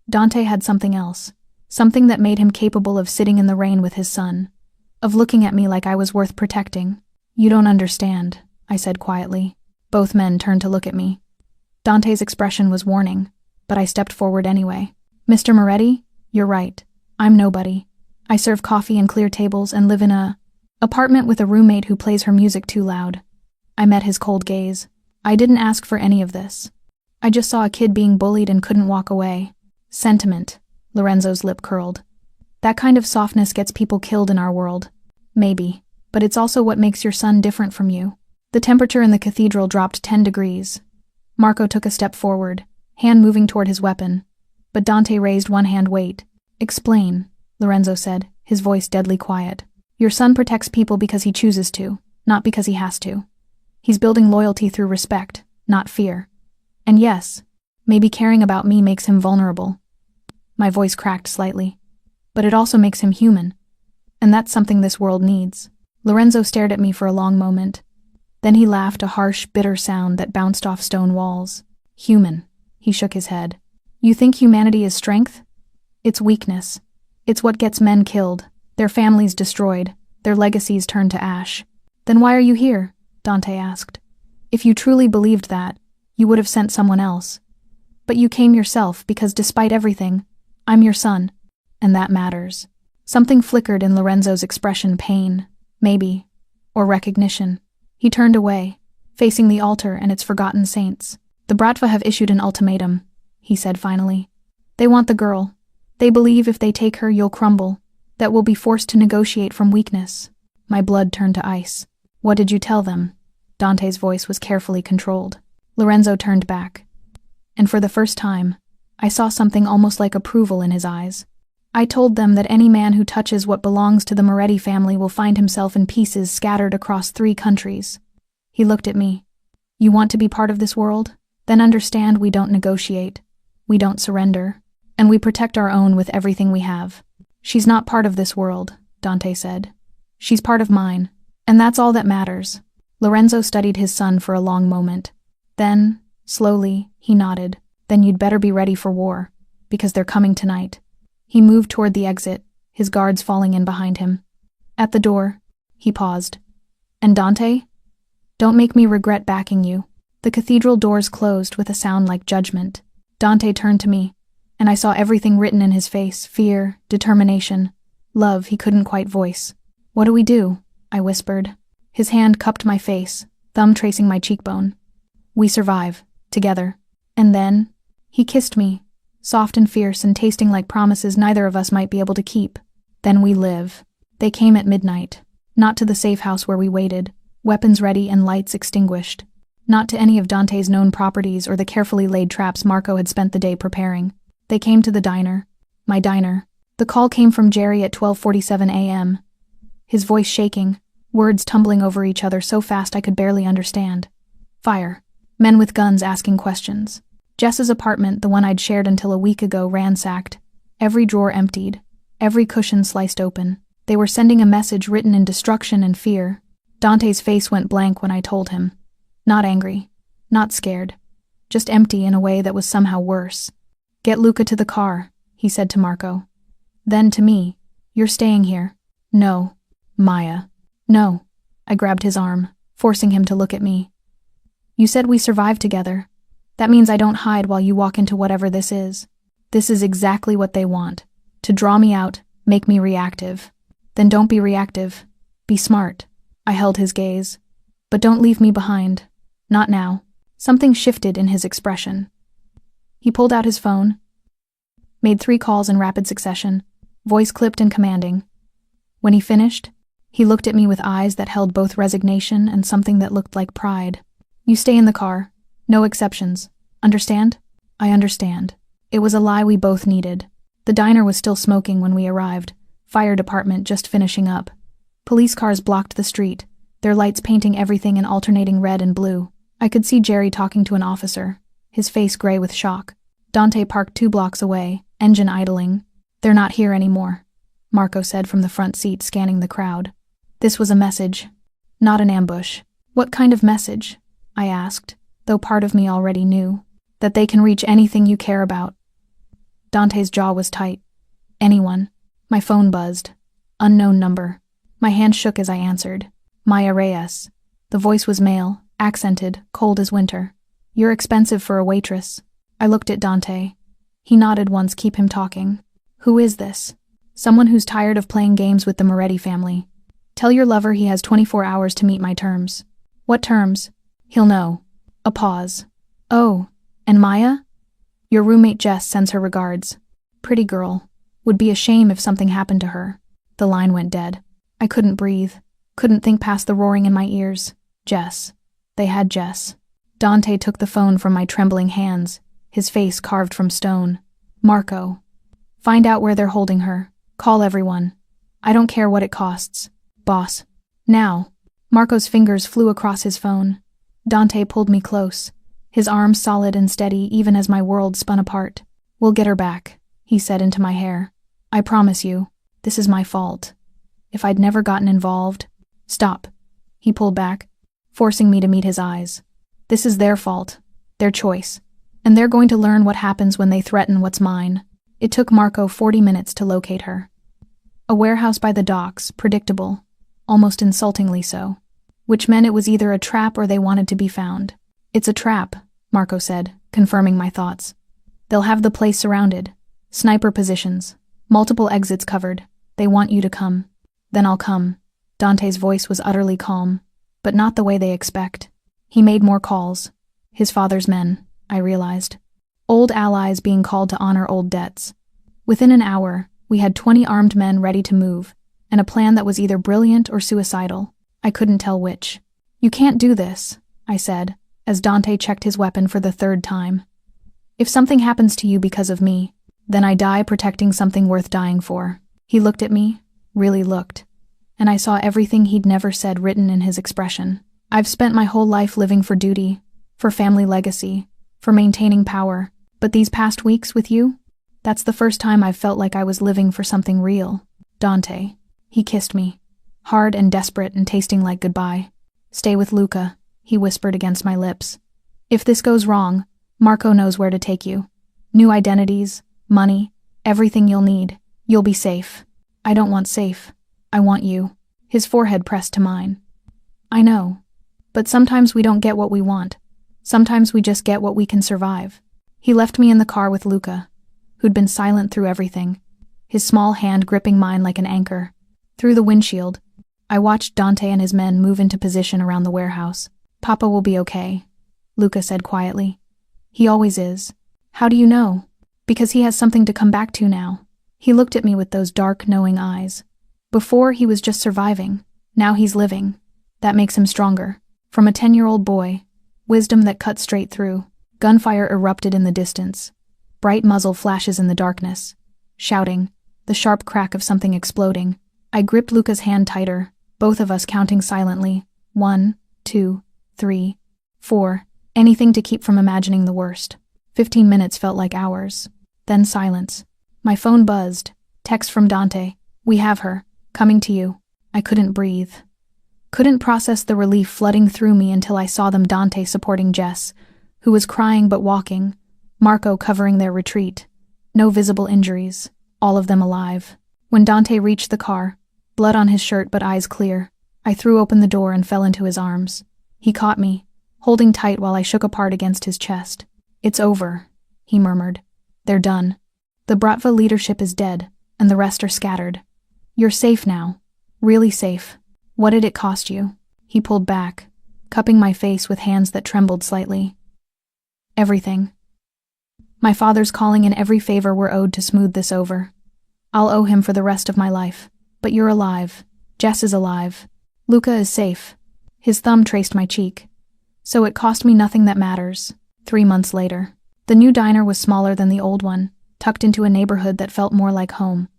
Dante had something else, something that made him capable of sitting in the rain with his son, of looking at me like I was worth protecting. You don't understand, I said quietly. Both men turned to look at me. Dante's expression was warning, but I stepped forward anyway. Mr. Moretti, you're right. I'm nobody. I serve coffee and clear tables and live in a apartment with a roommate who plays her music too loud. I met his cold gaze. I didn't ask for any of this. I just saw a kid being bullied and couldn't walk away. Sentiment. Lorenzo's lip curled. That kind of softness gets people killed in our world. Maybe, but it's also what makes your son different from you. The temperature in the cathedral dropped 10 degrees. Marco took a step forward, hand moving toward his weapon. But Dante raised one hand. Wait. Explain, Lorenzo said, his voice deadly quiet. Your son protects people because he chooses to, not because he has to. He's building loyalty through respect, not fear. And yes, maybe caring about me makes him vulnerable. My voice cracked slightly. But it also makes him human. And that's something this world needs. Lorenzo stared at me for a long moment. Then he laughed, a harsh, bitter sound that bounced off stone walls. Human. He shook his head. You think humanity is strength? It's weakness. It's what gets men killed, their families destroyed, their legacies turned to ash. Then why are you here? Dante asked. If you truly believed that, you would have sent someone else. But you came yourself because despite everything, I'm your son. And that matters. Something flickered in Lorenzo's expression, pain, maybe, or recognition. He turned away, facing the altar and its forgotten saints. The Bratva have issued an ultimatum, he said finally. They want the girl. They believe if they take her, you'll crumble, that we'll be forced to negotiate from weakness. My blood turned to ice. What did you tell them? Dante's voice was carefully controlled. Lorenzo turned back. And for the first time, I saw something almost like approval in his eyes. I told them that any man who touches what belongs to the Moretti family will find himself in pieces scattered across 3 countries. He looked at me. You want to be part of this world? Then understand we don't negotiate. We don't surrender. And we protect our own with everything we have. She's not part of this world, Dante said. She's part of mine. And that's all that matters. Lorenzo studied his son for a long moment. Then, slowly, he nodded. Then you'd better be ready for war, because they're coming tonight. He moved toward the exit, his guards falling in behind him. At the door, he paused. And Dante? Don't make me regret backing you. The cathedral doors closed with a sound like judgment. Dante turned to me, and I saw everything written in his face, fear, determination, love he couldn't quite voice. What do we do? I whispered. His hand cupped my face, thumb tracing my cheekbone. We survive, together. And then, he kissed me, soft and fierce and tasting like promises neither of us might be able to keep. Then we live. They came at midnight, not to the safe house where we waited, weapons ready and lights extinguished. Not to any of Dante's known properties or the carefully laid traps Marco had spent the day preparing. They came to the diner. My diner. The call came from Jerry at 12:47 a.m. His voice shaking, words tumbling over each other so fast I could barely understand. Fire. Men with guns asking questions. Jess's apartment, the one I'd shared until a week ago, ransacked. Every drawer emptied. Every cushion sliced open. They were sending a message written in destruction and fear. Dante's face went blank when I told him. Not angry. Not scared. Just empty in a way that was somehow worse. Get Luca to the car, he said to Marco. Then to me. You're staying here. No. Maya. No. I grabbed his arm, forcing him to look at me. You said we survive together. That means I don't hide while you walk into whatever this is. This is exactly what they want. To draw me out, make me reactive. Then don't be reactive. Be smart. I held his gaze. But don't leave me behind. Not now. Something shifted in his expression. He pulled out his phone, made 3 calls in rapid succession, voice clipped and commanding. When he finished, he looked at me with eyes that held both resignation and something that looked like pride. You stay in the car. No exceptions. Understand? I understand. It was a lie we both needed. The diner was still smoking when we arrived. Fire department just finishing up. Police cars blocked the street, their lights painting everything in alternating red and blue. I could see Jerry talking to an officer, his face gray with shock. Dante parked 2 blocks away, engine idling. They're not here anymore, Marco said from the front seat, scanning the crowd. This was a message, not an ambush. What kind of message? I asked, though part of me already knew. That they can reach anything you care about. Dante's jaw was tight. Anyone. My phone buzzed. Unknown number. My hand shook as I answered. Maya Reyes. The voice was male, accented, cold as winter. You're expensive for a waitress. I looked at Dante. He nodded once. Keep him talking. Who is this? Someone who's tired of playing games with the Moretti family. Tell your lover he has 24 hours to meet my terms. What terms? He'll know. A pause. Oh, and Maya? Your roommate Jess sends her regards. Pretty girl. Would be a shame if something happened to her. The line went dead. I couldn't breathe. Couldn't think past the roaring in my ears. Jess. They had Jess. Dante took the phone from my trembling hands, his face carved from stone. Marco. Find out where they're holding her. Call everyone. I don't care what it costs. Boss. Now. Marco's fingers flew across his phone. Dante pulled me close, his arms solid and steady even as my world spun apart. We'll get her back, he said into my hair. I promise you, this is my fault. If I'd never gotten involved. Stop. He pulled back, forcing me to meet his eyes. This is their fault, their choice, and they're going to learn what happens when they threaten what's mine. It took Marco 40 minutes to locate her. A warehouse by the docks, predictable, almost insultingly so, which meant it was either a trap or they wanted to be found. It's a trap, Marco said, confirming my thoughts. They'll have the place surrounded, sniper positions, multiple exits covered. They want you to come. Then I'll come. Dante's voice was utterly calm, but not the way they expect. He made more calls. His father's men, I realized. Old allies being called to honor old debts. Within an hour, we had 20 armed men ready to move, and a plan that was either brilliant or suicidal. I couldn't tell which. You can't do this, I said, as Dante checked his weapon for the 3rd time. If something happens to you because of me, then I die protecting something worth dying for. He looked at me, really looked, and I saw everything he'd never said written in his expression. I've spent my whole life living for duty, for family legacy, for maintaining power, but these past weeks with you, that's the first time I've felt like I was living for something real. Dante. He kissed me, hard and desperate and tasting like goodbye. Stay with Luca, he whispered against my lips. If this goes wrong, Marco knows where to take you. New identities, money, everything you'll need. You'll be safe. I don't want safe. I want you. His forehead pressed to mine. I know. But sometimes we don't get what we want. Sometimes we just get what we can survive. He left me in the car with Luca, who'd been silent through everything, his small hand gripping mine like an anchor. Through the windshield, I watched Dante and his men move into position around the warehouse. Papa will be okay, Luca said quietly. He always is. How do you know? Because he has something to come back to now. He looked at me with those dark, knowing eyes. Before, he was just surviving. Now he's living. That makes him stronger. From a 10-year-old boy, wisdom that cut straight through. Gunfire erupted in the distance. Bright muzzle flashes in the darkness. Shouting, the sharp crack of something exploding. I gripped Luca's hand tighter, both of us counting silently. 1, 2, 3, 4. Anything to keep from imagining the worst. 15 minutes felt like hours. Then silence. My phone buzzed. Text from Dante. We have her. Coming to you. I couldn't breathe. Couldn't process the relief flooding through me until I saw them. Dante supporting Jess, who was crying but walking. Marco covering their retreat. No visible injuries. All of them alive. When Dante reached the car, blood on his shirt but eyes clear, I threw open the door and fell into his arms. He caught me, holding tight while I shook apart against his chest. It's over, he murmured. They're done. The Bratva leadership is dead, and the rest are scattered. You're safe now. Really safe. What did it cost you? He pulled back, cupping my face with hands that trembled slightly. Everything. My father's calling and every favor we're owed to smooth this over. I'll owe him for the rest of my life. But you're alive. Jess is alive. Luca is safe. His thumb traced my cheek. So it cost me nothing that matters. 3 months later. The new diner was smaller than the old one, tucked into a neighborhood that felt more like home.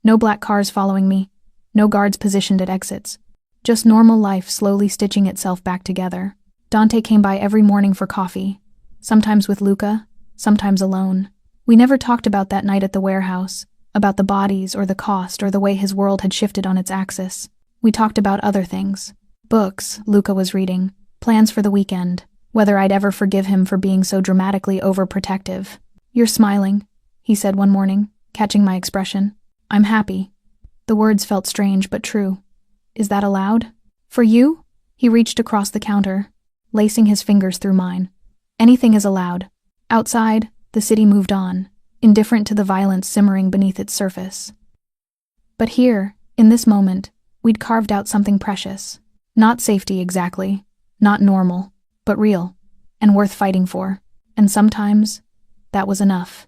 No black cars following me, no guards positioned at exits. Just normal life slowly stitching itself back together. Dante came by every morning for coffee, sometimes with Luca, sometimes alone. We never talked about that night at the warehouse, about the bodies or the cost or the way his world had shifted on its axis. We talked about other things. Books Luca was reading, plans for the weekend, whether I'd ever forgive him for being so dramatically overprotective. "You're smiling," he said one morning, catching my expression. "I'm happy." The words felt strange but true. "Is that allowed?" "For you?" He reached across the counter, lacing his fingers through mine. "Anything is allowed." Outside, the city moved on, indifferent to the violence simmering beneath its surface. But here, in this moment, we'd carved out something precious. Not safety exactly, not normal, but real, and worth fighting for. And sometimes, that was enough.